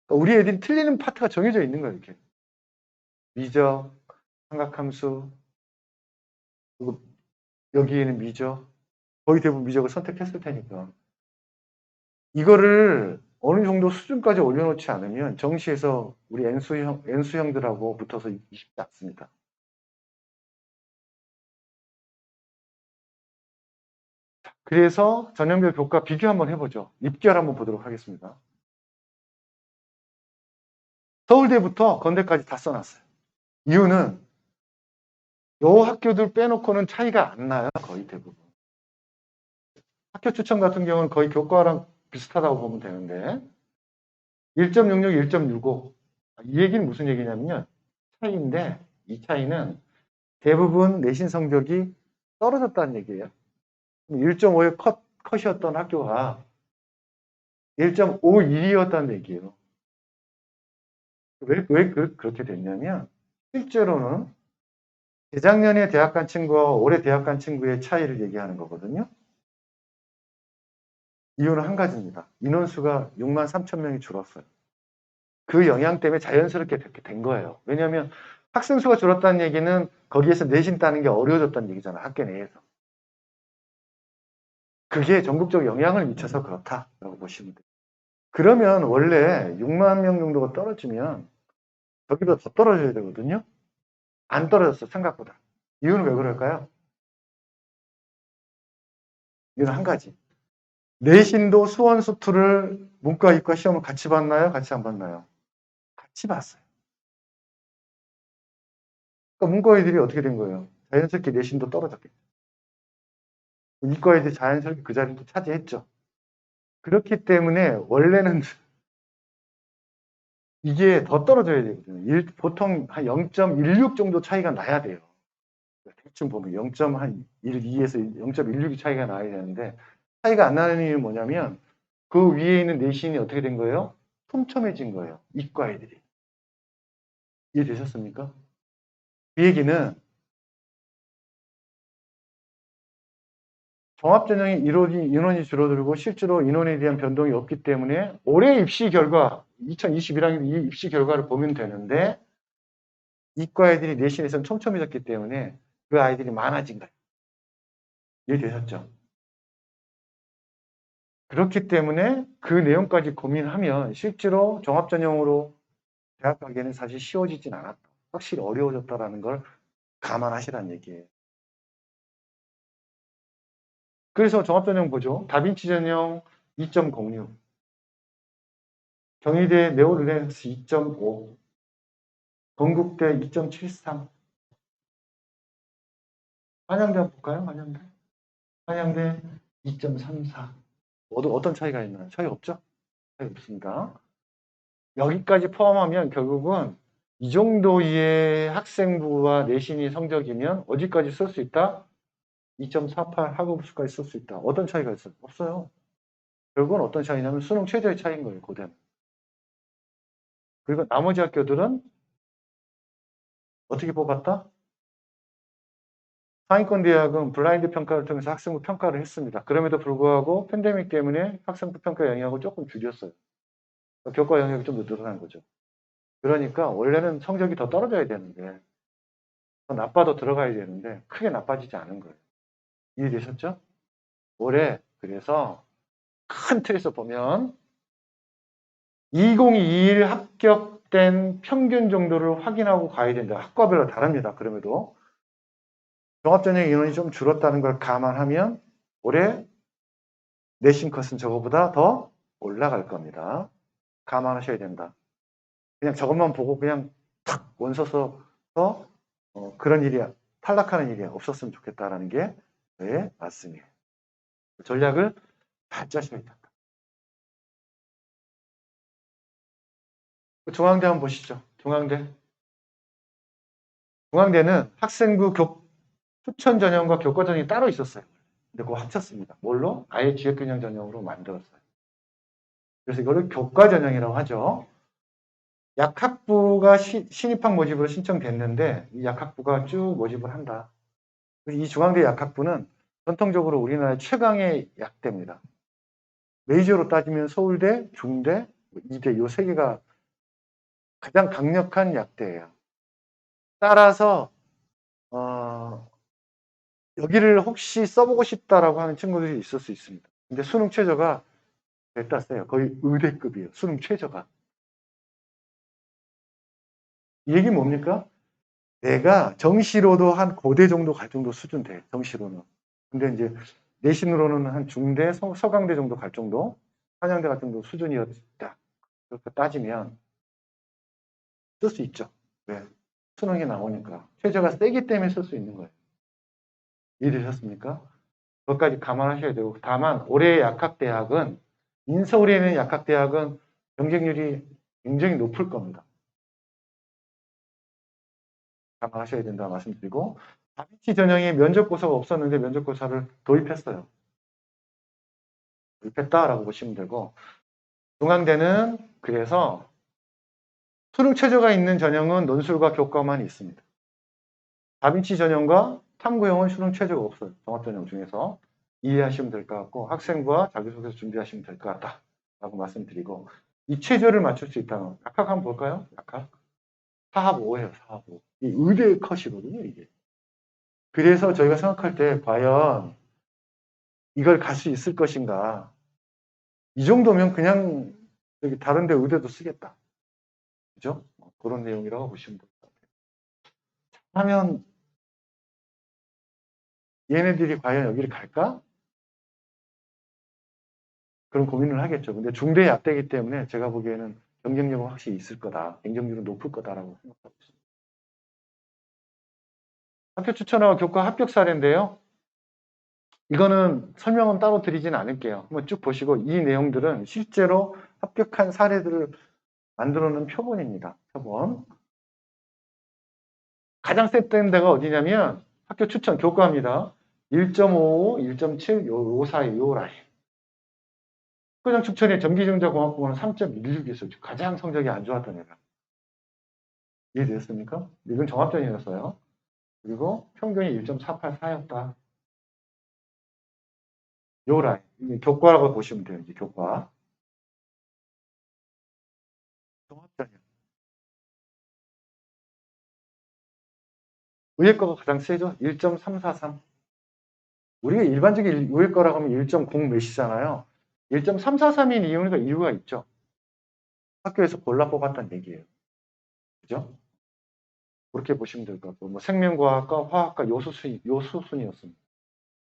그러니까 우리 애들이 틀리는 파트가 정해져 있는 거예요. 이렇게. 미적, 삼각함수, 그리고 여기에는 미적, 거의 대부분 미적을 선택했을 테니까. 이거를 어느 정도 수준까지 올려놓지 않으면 정시에서 우리 N수형들하고 붙어서 쉽지 않습니다. 그래서 전형별 교과 비교 한번 해보죠. 입결 한번 보도록 하겠습니다. 서울대부터 건대까지 다 써놨어요. 이유는 요 학교들 빼놓고는 차이가 안 나요. 거의 대부분. 학교 추천 같은 경우는 거의 교과랑 비슷하다고 보면 되는데 1.66, 1.65. 이 얘기는 무슨 얘기냐면요. 차이인데 이 차이는 대부분 내신 성적이 떨어졌다는 얘기예요. 1.5의 컷이었던 학교가 1.51이었다는 얘기예요. 왜 그렇게 됐냐면 실제로는 재작년에 대학 간 친구와 올해 대학 간 친구의 차이를 얘기하는 거거든요. 이유는 한 가지입니다. 인원수가 6만 3천 명이 줄었어요. 그 영향 때문에 자연스럽게 그렇게 된 거예요. 왜냐하면 학생 수가 줄었다는 얘기는 거기에서 내신 따는 게 어려워졌다는 얘기잖아. 학교 내에서. 그게 전국적 영향을 미쳐서 그렇다라고 보시면 돼요. 그러면 원래 6만 명 정도가 떨어지면 저기보다 더 떨어져야 되거든요. 안 떨어졌어, 생각보다. 이유는 왜 그럴까요? 이유는 한 가지. 내신도 수원 수투를 문과, 이과 시험을 같이 봤나요? 같이 안 봤나요? 같이 봤어요. 그러니까 문과 애들이 어떻게 된 거예요? 자연스럽게 내신도 떨어졌겠죠. 이과 애들이 자연스럽게 그 자리를 차지했죠. 그렇기 때문에 원래는 이게 더 떨어져야 되거든요. 보통 한 0.16 정도 차이가 나야 돼요. 대충 보면 0.12에서 0.16이 차이가 나야 되는데 차이가 안 나는 이유는 뭐냐면 그 위에 있는 내신이 어떻게 된 거예요? 촘촘해진 거예요. 이과 애들이. 이해되셨습니까? 그 얘기는 종합전형의 인원이 줄어들고 실제로 인원에 대한 변동이 없기 때문에 올해 입시 결과 2021학년 입시 결과를 보면 되는데 이과 애들이 내신에서는 촘촘해졌기 때문에 그 아이들이 많아진 거예요. 이해되셨죠? 그렇기 때문에 그 내용까지 고민하면 실제로 종합전형으로 대학 가기에는 사실 쉬워지진 않았다. 확실히 어려워졌다는 걸 감안하시라는 얘기예요. 그래서 종합전형 보죠. 다빈치 전형 2.06, 경희대 네오르네상스 2.5, 건국대 2.73, 한양대 한번 볼까요? 한양대 2.34. 어떤 차이가 있나요? 차이 없죠? 차이 없습니다. 여기까지 포함하면 결국은 이 정도의 학생부와 내신이 성적이면 어디까지 쓸 수 있다? 2.48 학업수까지 쓸 수 있다. 어떤 차이가 있어요? 없어요. 결국은 어떤 차이냐면 수능 최저의 차이인 거예요. 고대는. 그리고 나머지 학교들은 어떻게 뽑았다? 상위권 대학은 블라인드 평가를 통해서 학생부 평가를 했습니다. 그럼에도 불구하고 팬데믹 때문에 학생부 평가 영역을 조금 줄였어요. 교과 영역이 좀 늘어난 거죠. 그러니까 원래는 성적이 더 떨어져야 되는데 더 나빠도 들어가야 되는데 크게 나빠지지 않은 거예요. 이해되셨죠? 올해 그래서 큰 틀에서 보면 2021 합격된 평균 정도를 확인하고 가야 된다. 학과별로 다릅니다. 그럼에도 종합전형 인원이 좀 줄었다는 걸 감안하면 올해 내신 컷은 저거보다 더 올라갈 겁니다. 감안하셔야 된다. 그냥 저것만 보고 그냥 탁 원서서 그런 일이 탈락하는 일이 없었으면 좋겠다라는 게 저의 말씀이에요. 전략을 잘 짜셔야 된다. 중앙대 한번 보시죠. 중앙대는 학생부 추천 전형과 교과 전형이 따로 있었어요. 근데 그거 합쳤습니다. 뭘로? 아예 지역균형 전형으로 만들었어요. 그래서 이거를 교과 전형이라고 하죠. 약학부가 신입학 모집으로 신청됐는데 이 약학부가 쭉 모집을 한다. 이 중앙대 약학부는 전통적으로 우리나라의 최강의 약대입니다. 메이저로 따지면 서울대, 중대, 이대 이 세 개가 가장 강력한 약대예요. 따라서 여기를 혹시 써보고 싶다라고 하는 친구들이 있을 수 있습니다. 근데 수능 최저가 됐다 세요. 거의 의대급이에요. 수능 최저가. 이 얘기 뭡니까? 내가 정시로도 한 고대 정도 갈 정도 수준 돼. 정시로는. 근데 이제 내신으로는 한 중대, 서강대 정도 갈 정도, 한양대 갈 정도 수준이었다. 그렇게 따지면 쓸 수 있죠. 왜? 수능이 나오니까. 최저가 세기 때문에 쓸 수 있는 거예요. 이해되셨습니까? 그것까지 감안하셔야 되고, 다만 올해의 약학대학은 인서울에 있는 약학대학은 경쟁률이 굉장히 높을 겁니다. 감안하셔야 된다 말씀드리고, 다빈치 전형에 면접고사가 없었는데 면접고사를 도입했어요. 도입했다라고 보시면 되고, 중앙대는 그래서 수능 최저가 있는 전형은 논술과 교과만 있습니다. 다빈치 전형과 탐구형은 수능 최저가 없어요. 종합전형 중에서 이해하시면 될 것 같고 학생부와 자기소개서 준비하시면 될 것 같다라고 말씀드리고 이 최저를 맞출 수 있다는 약학 한번 볼까요? 약학. 4합 5예요, 4합 5. 이 의대의 컷이거든요, 이게. 그래서 저희가 생각할 때 과연 이걸 갈 수 있을 것인가. 이 정도면 그냥 여기 다른 데 의대도 쓰겠다. 그죠? 그런 내용이라고 보시면 될 것 같아요. 하면 얘네들이 과연 여기를 갈까? 그런 고민을 하겠죠. 근데 중대 약대이기 때문에 제가 보기에는 경쟁력은 확실히 있을 거다. 경쟁률은 높을 거다라고 생각하고 있습니다. 학교 추천하고 교과 합격 사례인데요. 이거는 설명은 따로 드리진 않을게요. 한번 쭉 보시고 이 내용들은 실제로 합격한 사례들을 만들어 놓은 표본입니다. 표본. 가장 셌던 데가 어디냐면 학교 추천 교과입니다. 1.55, 1.7, 요 사이, 요 라인. 학교장 추천의 전기전자공학부는 3.16이었어요. 가장 성적이 안 좋았던 애가. 이해되셨습니까? 이건 종합전이었어요. 그리고 평균이 1.484였다. 요 라인. 이게 교과라고 보시면 돼요. 이제 교과. 종합전이요. 의예과가 가장 세죠? 1.343. 우리가 일반적인 의예과라고 하면 1.0 몇이잖아요. 1.343인 이유가 있죠. 학교에서 골라 뽑았다는 얘기예요. 그죠? 그렇게 보시면 될 것 같고, 뭐 생명과학과, 화학과 요소순이었습니다.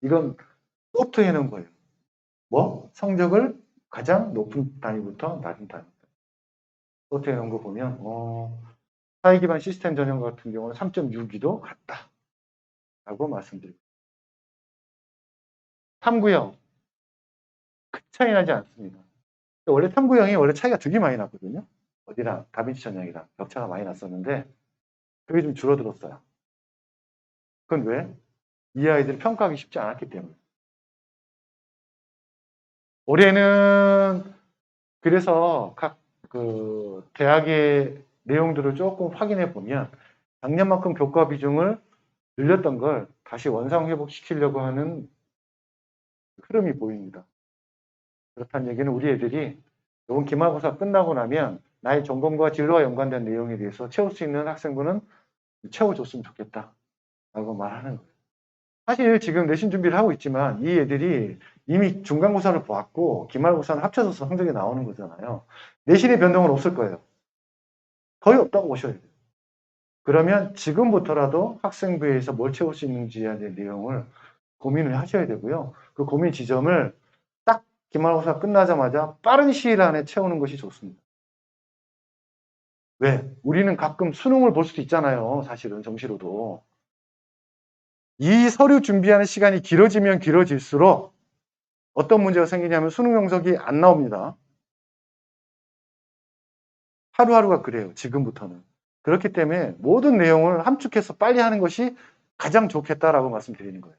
이건 소프트 해놓은 거예요. 뭐? 성적을 가장 높은 단위부터 낮은 단위. 소프트 해놓은 거 보면, 사회기반 시스템 전형 같은 경우는 3.62도 같다. 라고 말씀드립니다. 탐구형. 큰 차이 나지 않습니다. 원래 탐구형이 원래 차이가 되게 많이 났거든요. 어디랑 다빈치 전형이랑 격차가 많이 났었는데, 그게 좀 줄어들었어요. 그건 왜? 이 아이들을 평가하기 쉽지 않았기 때문에. 올해는 그래서 각 그 대학의 내용들을 조금 확인해 보면 작년만큼 교과 비중을 늘렸던 걸 다시 원상 회복시키려고 하는 흐름이 보입니다. 그렇다는 얘기는 우리 애들이 이번 기말고사 끝나고 나면 나의 전공과 진로와 연관된 내용에 대해서 채울 수 있는 학생부는 채워줬으면 좋겠다 라고 말하는 거예요. 사실 지금 내신 준비를 하고 있지만 이 애들이 이미 중간고사를 보았고 기말고사는 합쳐서 성적이 나오는 거잖아요. 내신의 변동은 없을 거예요. 거의 없다고 보셔야 돼요. 그러면 지금부터라도 학생부에서 뭘 채울 수 있는지에 대한 내용을 고민을 하셔야 되고요. 그 고민 지점을 딱 기말고사 끝나자마자 빠른 시일 안에 채우는 것이 좋습니다. 왜? 우리는 가끔 수능을 볼 수도 있잖아요. 사실은 정시로도. 이 서류 준비하는 시간이 길어지면 길어질수록 어떤 문제가 생기냐면 수능 영석이 안 나옵니다. 하루하루가 그래요. 지금부터는. 그렇기 때문에 모든 내용을 함축해서 빨리 하는 것이 가장 좋겠다라고 말씀드리는 거예요.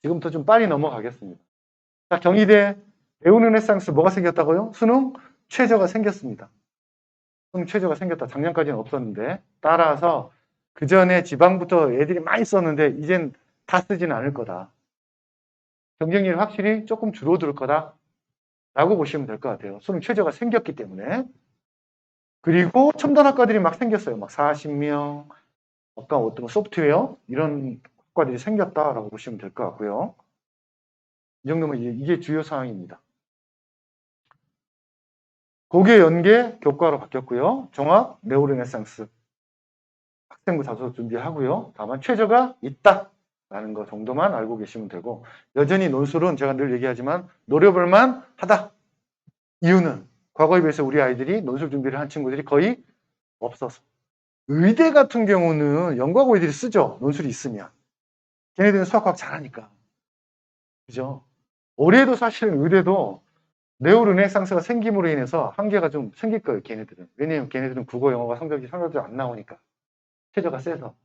지금부터 좀 빨리 넘어가겠습니다. 자, 경희대 네오르네상스 뭐가 생겼다고요? 수능 최저가 생겼습니다. 수능 최저가 생겼다. 작년까지는 없었는데 따라서 그 전에 지방부터 애들이 많이 썼는데 이젠 다 쓰지는 않을 거다. 경쟁률이 확실히 조금 줄어들 거다. 라고 보시면 될 것 같아요. 수능 최저가 생겼기 때문에. 그리고 첨단 학과들이 막 생겼어요. 막 40명, 아까 어떤 소프트웨어 이런 학과들이 생겼다라고 보시면 될 것 같고요. 이 정도면 이게 주요 사항입니다. 고교 연계 교과로 바뀌었고요. 종합 네오르네상스 학생부 자소 준비하고요. 다만 최저가 있다라는 거 정도만 알고 계시면 되고 여전히 논술은 제가 늘 얘기하지만 노려볼만 하다. 이유는 과거에 비해서 우리 아이들이 논술 준비를 한 친구들이 거의 없어서 의대 같은 경우는 연구하고 애들이 쓰죠. 논술이 있으면. 걔네들은 수학과학 잘하니까. 그죠? 올해도 사실은 의대도 네오르네상스가 생김으로 인해서 한계가 좀 생길 거예요. 걔네들은. 왜냐면 걔네들은 국어, 영어가 성적이 안 나오니까. 최저가 세서.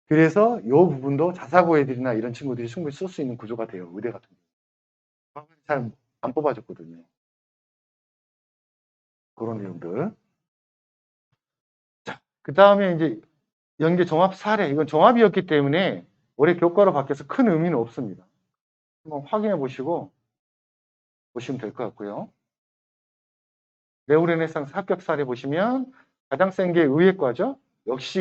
그래서 이 부분도 자사고 애들이나 이런 친구들이 충분히 쓸 수 있는 구조가 돼요. 의대 같은 경우. 잘 안 뽑아줬거든요. 그런 내용들. 자, 그 다음에 이제 연계 종합 사례. 이건 종합이었기 때문에 올해 교과로 바뀌어서 큰 의미는 없습니다. 한번 확인해 보시고 보시면 될 것 같고요. 네오르네상스 합격 사례 보시면 가장 센 게 의예과죠. 역시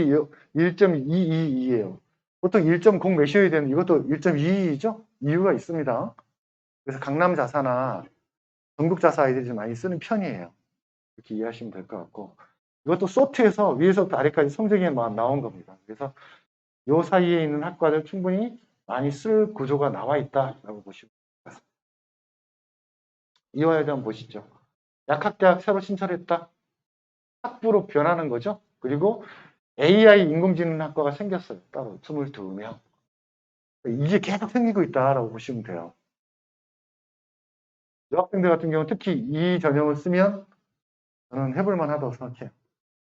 1.222예요. 보통 1.0 몇이어야 되는 이것도 1.22죠. 이유가 있습니다. 그래서 강남 자사나 전국 자사 아이들이 좀 많이 쓰는 편이에요. 이렇게 이해하시면 될 것 같고, 이것도 소트에서 위에서부터 아래까지 성적이 나온 겁니다. 그래서 이 사이에 있는 학과들 충분히 많이 쓸 구조가 나와 있다라고 보시면 됩니다. 이화여대 한번 보시죠. 약학대학 새로 신설했다. 학부로 변하는 거죠. 그리고 AI 인공지능학과가 생겼어요. 따로 22명. 이게 계속 생기고 있다라고 보시면 돼요. 여학생들 같은 경우 특히 이 전형을 쓰면 저는 해볼 만하다고 생각해요.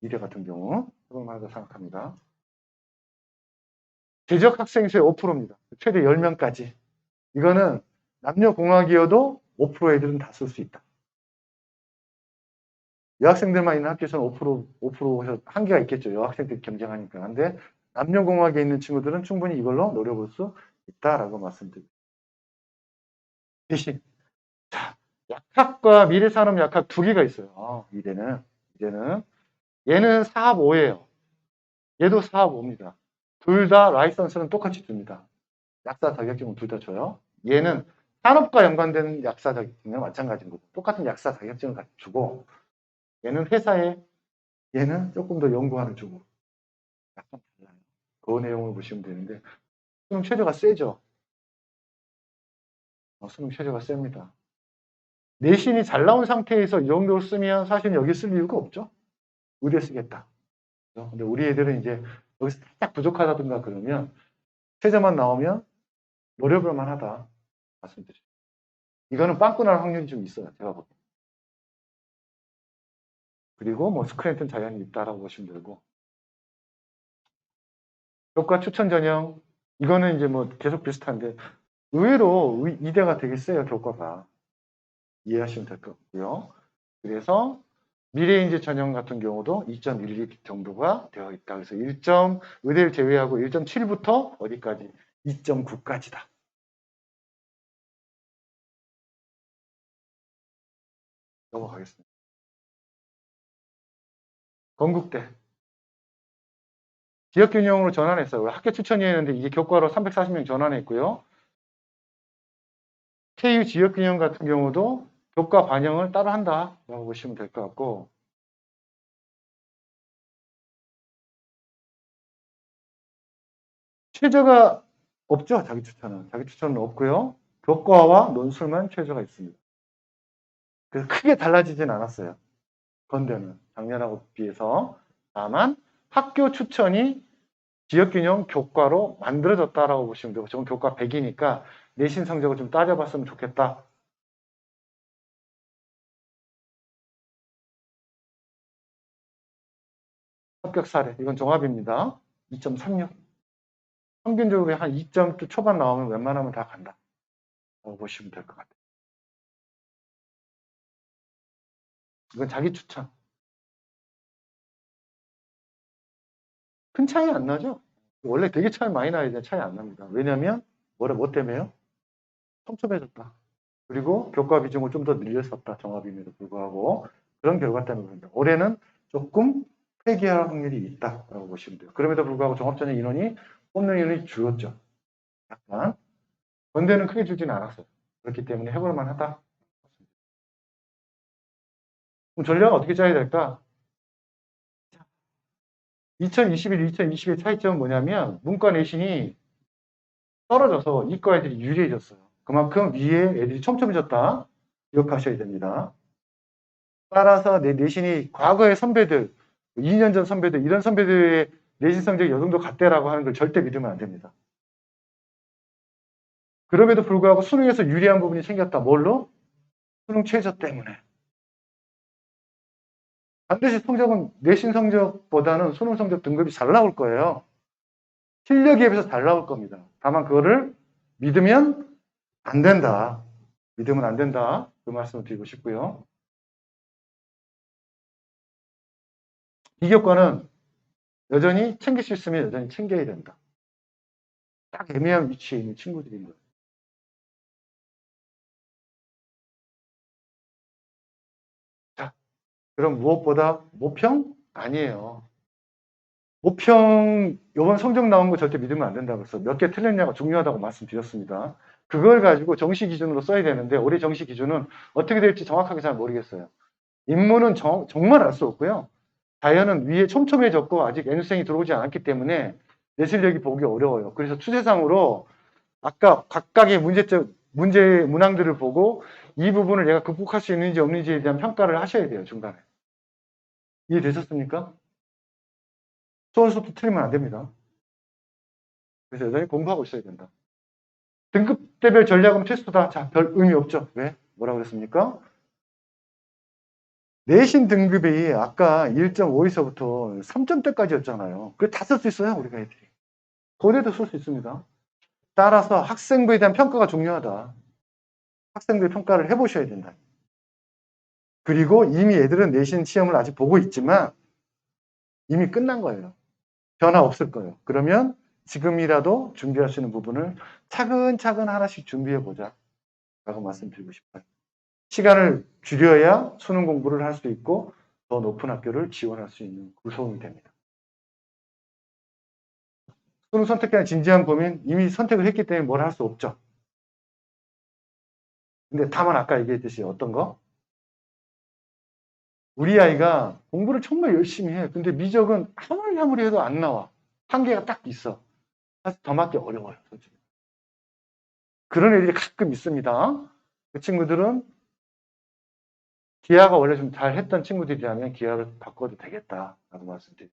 이대 같은 경우 해볼 만하다고 생각합니다. 재적 학생 수의 5%입니다. 최대 10명까지. 이거는 남녀공학이어도 5% 애들은 다 쓸 수 있다. 여학생들만 있는 학교에서는 5% 한계가 있겠죠. 여학생들이 경쟁하니까. 근데 남녀공학에 있는 친구들은 충분히 이걸로 노려볼 수 있다라고 말씀드립니다. 대신 자, 약학과 미래산업약학 두 개가 있어요. 이제는 얘는 사업 5예요. 얘도 사업 5입니다. 둘 다 라이선스는 똑같이 줍니다. 약사 자격증은 둘 다 줘요. 얘는 산업과 연관된 약사 자격증은 마찬가지인 거고 똑같은 약사 자격증을 주고 얘는 회사에 얘는 조금 더 연구하는 쪽으로 약간 달라요. 그 내용을 보시면 되는데 수능 최저가 세죠. 수능 최저가 셉니다. 내신이 잘 나온 상태에서 이 정도로 쓰면 사실 여기 쓸 이유가 없죠. 의대 쓰겠다. 근데 우리 애들은 이제 여기서 살짝 부족하다든가 그러면 최저만 나오면 노려볼 만하다 말씀드리죠. 이거는 빵꾸 날 확률이 좀 있어요. 제가 보기엔. 그리고 뭐 스크랜튼 자연이 있다라고 보시면 되고 교과 추천 전형 이거는 이제 뭐 계속 비슷한데 의외로 이대가 되게 세요. 교과가. 이해하시면 될 것 같고요. 그래서 미래인재 전형 같은 경우도 2.12 정도가 되어 있다. 그래서 1점 의대를 제외하고 1.7부터 어디까지? 2.9까지다. 넘어가겠습니다. 건국대. 지역균형으로 전환했어요. 학교 추천이었는데 이게 교과로 340명 전환했고요. KU 지역균형 같은 경우도 교과 반영을 따로 한다라고 보시면 될 것 같고 최저가 없죠. 자기 추천은. 자기 추천은 없고요. 교과와 논술만 최저가 있습니다. 그래서 크게 달라지진 않았어요. 건대는 작년하고 비해서. 다만 학교 추천이 지역균형 교과로 만들어졌다라고 보시면 되고 저건 교과 100이니까 내신 성적을 좀 따져봤으면 좋겠다. 합격 사례 이건 종합입니다. 2.36 평균적으로 한 2점 초반 나오면 웬만하면 다 간다 라고 보시면 될 것 같아요. 이건 자기 추천. 큰 차이 안 나죠? 원래 되게 차이 많이 나야 되는데 차이 안 납니다. 왜냐면 뭐 때문에요? 촘촘해졌다. 그리고 교과 비중을 좀 더 늘렸었다. 종합임에도 불구하고 그런 결과 때문에 그런다. 올해는 조금 폐기할 확률이 있다라고 보시면 돼요. 그럼에도 불구하고 종합전형 인원이 뽑는 인원이 줄었죠. 약간 건대는 크게 줄지는 않았어요. 그렇기 때문에 해볼 만하다. 그럼 전략은 어떻게 짜야 될까? 2021, 2022의 차이점은 뭐냐면 문과 내신이 떨어져서 이과 애들이 유리해졌어요. 그만큼 위에 애들이 촘촘해졌다. 기억하셔야 됩니다. 따라서 내 내신이 과거의 선배들, 2년 전 선배들, 이런 선배들의 내신 성적이 이 정도 갔대라고 하는 걸 절대 믿으면 안 됩니다. 그럼에도 불구하고 수능에서 유리한 부분이 생겼다. 뭘로? 수능 최저 때문에. 반드시 성적은 내신 성적보다는 수능 성적 등급이 잘 나올 거예요. 실력에 비해서 잘 나올 겁니다. 다만 그거를 믿으면 안 된다. 믿으면 안 된다. 그 말씀을 드리고 싶고요. 이교과는 여전히 챙길 수 있으면 여전히 챙겨야 된다. 딱 애매한 위치에 있는 친구들인 거예요. 자, 그럼 무엇보다 모평, 아니에요. 모평 이번 성적 나온 거 절대 믿으면 안 된다고 해서 몇 개 틀렸냐가 중요하다고 말씀드렸습니다. 그걸 가지고 정시 기준으로 써야 되는데 올해 정시 기준은 어떻게 될지 정확하게 잘 모르겠어요. 인문은 정말 알 수 없고요. 자연은 위에 촘촘해졌고 아직 N수생이 들어오지 않았기 때문에 내 실력이 보기 어려워요. 그래서 추세상으로 아까 각각의 문제 문항들을 보고 이 부분을 내가 극복할 수 있는지 없는지에 대한 평가를 하셔야 돼요. 중간에. 이해되셨습니까? 수원수도 틀리면 안 됩니다. 그래서 여전히 공부하고 있어야 된다. 등급대별 전략은 테스트다. 자, 별 의미 없죠. 왜? 뭐라고 그랬습니까? 내신 등급이 아까 1.5에서부터 3점대까지였잖아요. 그걸 다 쓸 수 있어요. 우리가 애들이. 고대도 쓸 수 있습니다. 따라서 학생부에 대한 평가가 중요하다. 학생부의 평가를 해보셔야 된다. 그리고 이미 애들은 내신 시험을 아직 보고 있지만 이미 끝난 거예요. 변화 없을 거예요. 그러면 지금이라도 준비할 수 있는 부분을 차근차근 하나씩 준비해보자 라고 말씀드리고 싶어요. 시간을 줄여야 수능 공부를 할 수 있고 더 높은 학교를 지원할 수 있는 구성이 됩니다. 수능 선택에 대한 진지한 고민, 이미 선택을 했기 때문에 뭘 할 수 없죠. 근데 다만 아까 얘기했듯이 어떤 거? 우리 아이가 공부를 정말 열심히 해. 근데 미적은 아무리 해도 안 나와. 한계가 딱 있어. 사실 더 맞기 어려워요. 솔직히. 그런 애들이 가끔 있습니다. 그 친구들은 기하가 원래 좀 잘했던 친구들이라면 기하를 바꿔도 되겠다라고 말씀드리고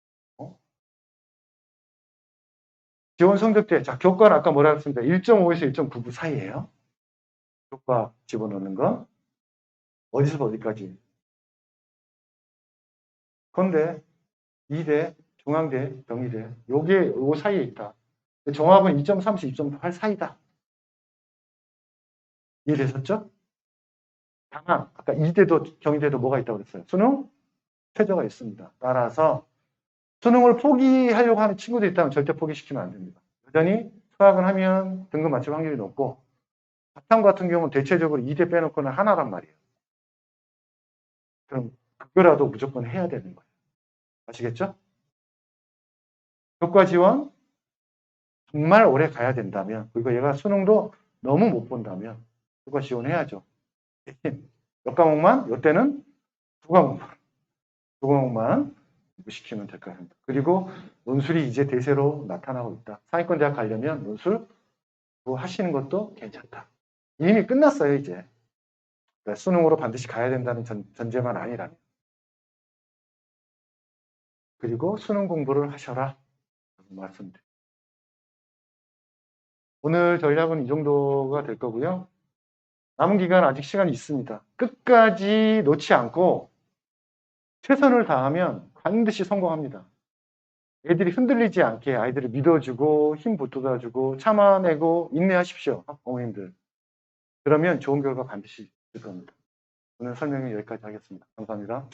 지원 성적대, 자 교과는 아까 뭐라 했습니다. 1.5에서 1.99 사이에요. 교과 집어넣는 거 어디서 어디까지? 건대, 이대, 중앙대, 경희대 요게 요 사이에 있다. 종합은 2.3에서 2.8 사이다. 이해되셨죠? 다만 아까 이대도 경희대도 뭐가 있다고 그랬어요? 수능 최저가 있습니다. 따라서 수능을 포기하려고 하는 친구들이 있다면 절대 포기시키면 안 됩니다. 여전히 수학은 하면 등급 맞출 확률이 높고 사탐 같은 경우는 대체적으로 2대 빼놓고는 하나란 말이에요. 그럼 그거라도 무조건 해야 되는 거예요. 아시겠죠? 교과 지원 정말 오래 가야 된다면 그리고 얘가 수능도 너무 못 본다면 교과 지원해야죠. 몇 과목만? 이때는 두 과목만 공부시키면 될 것 같습니다. 그리고 논술이 이제 대세로 나타나고 있다. 상위권 대학 가려면 논술 하시는 것도 괜찮다. 이미 끝났어요, 이제. 그러니까 수능으로 반드시 가야 된다는 전제만 아니라면. 그리고 수능 공부를 하셔라. 말씀드립니다. 오늘 전략은 이 정도가 될 거고요. 남은 기간 아직 시간이 있습니다. 끝까지 놓지 않고 최선을 다하면 반드시 성공합니다. 애들이 흔들리지 않게 아이들을 믿어주고 힘 붙어주고 참아내고 인내하십시오. 어머님들. 그러면 좋은 결과 반드시 있을 겁니다. 오늘 설명은 여기까지 하겠습니다. 감사합니다.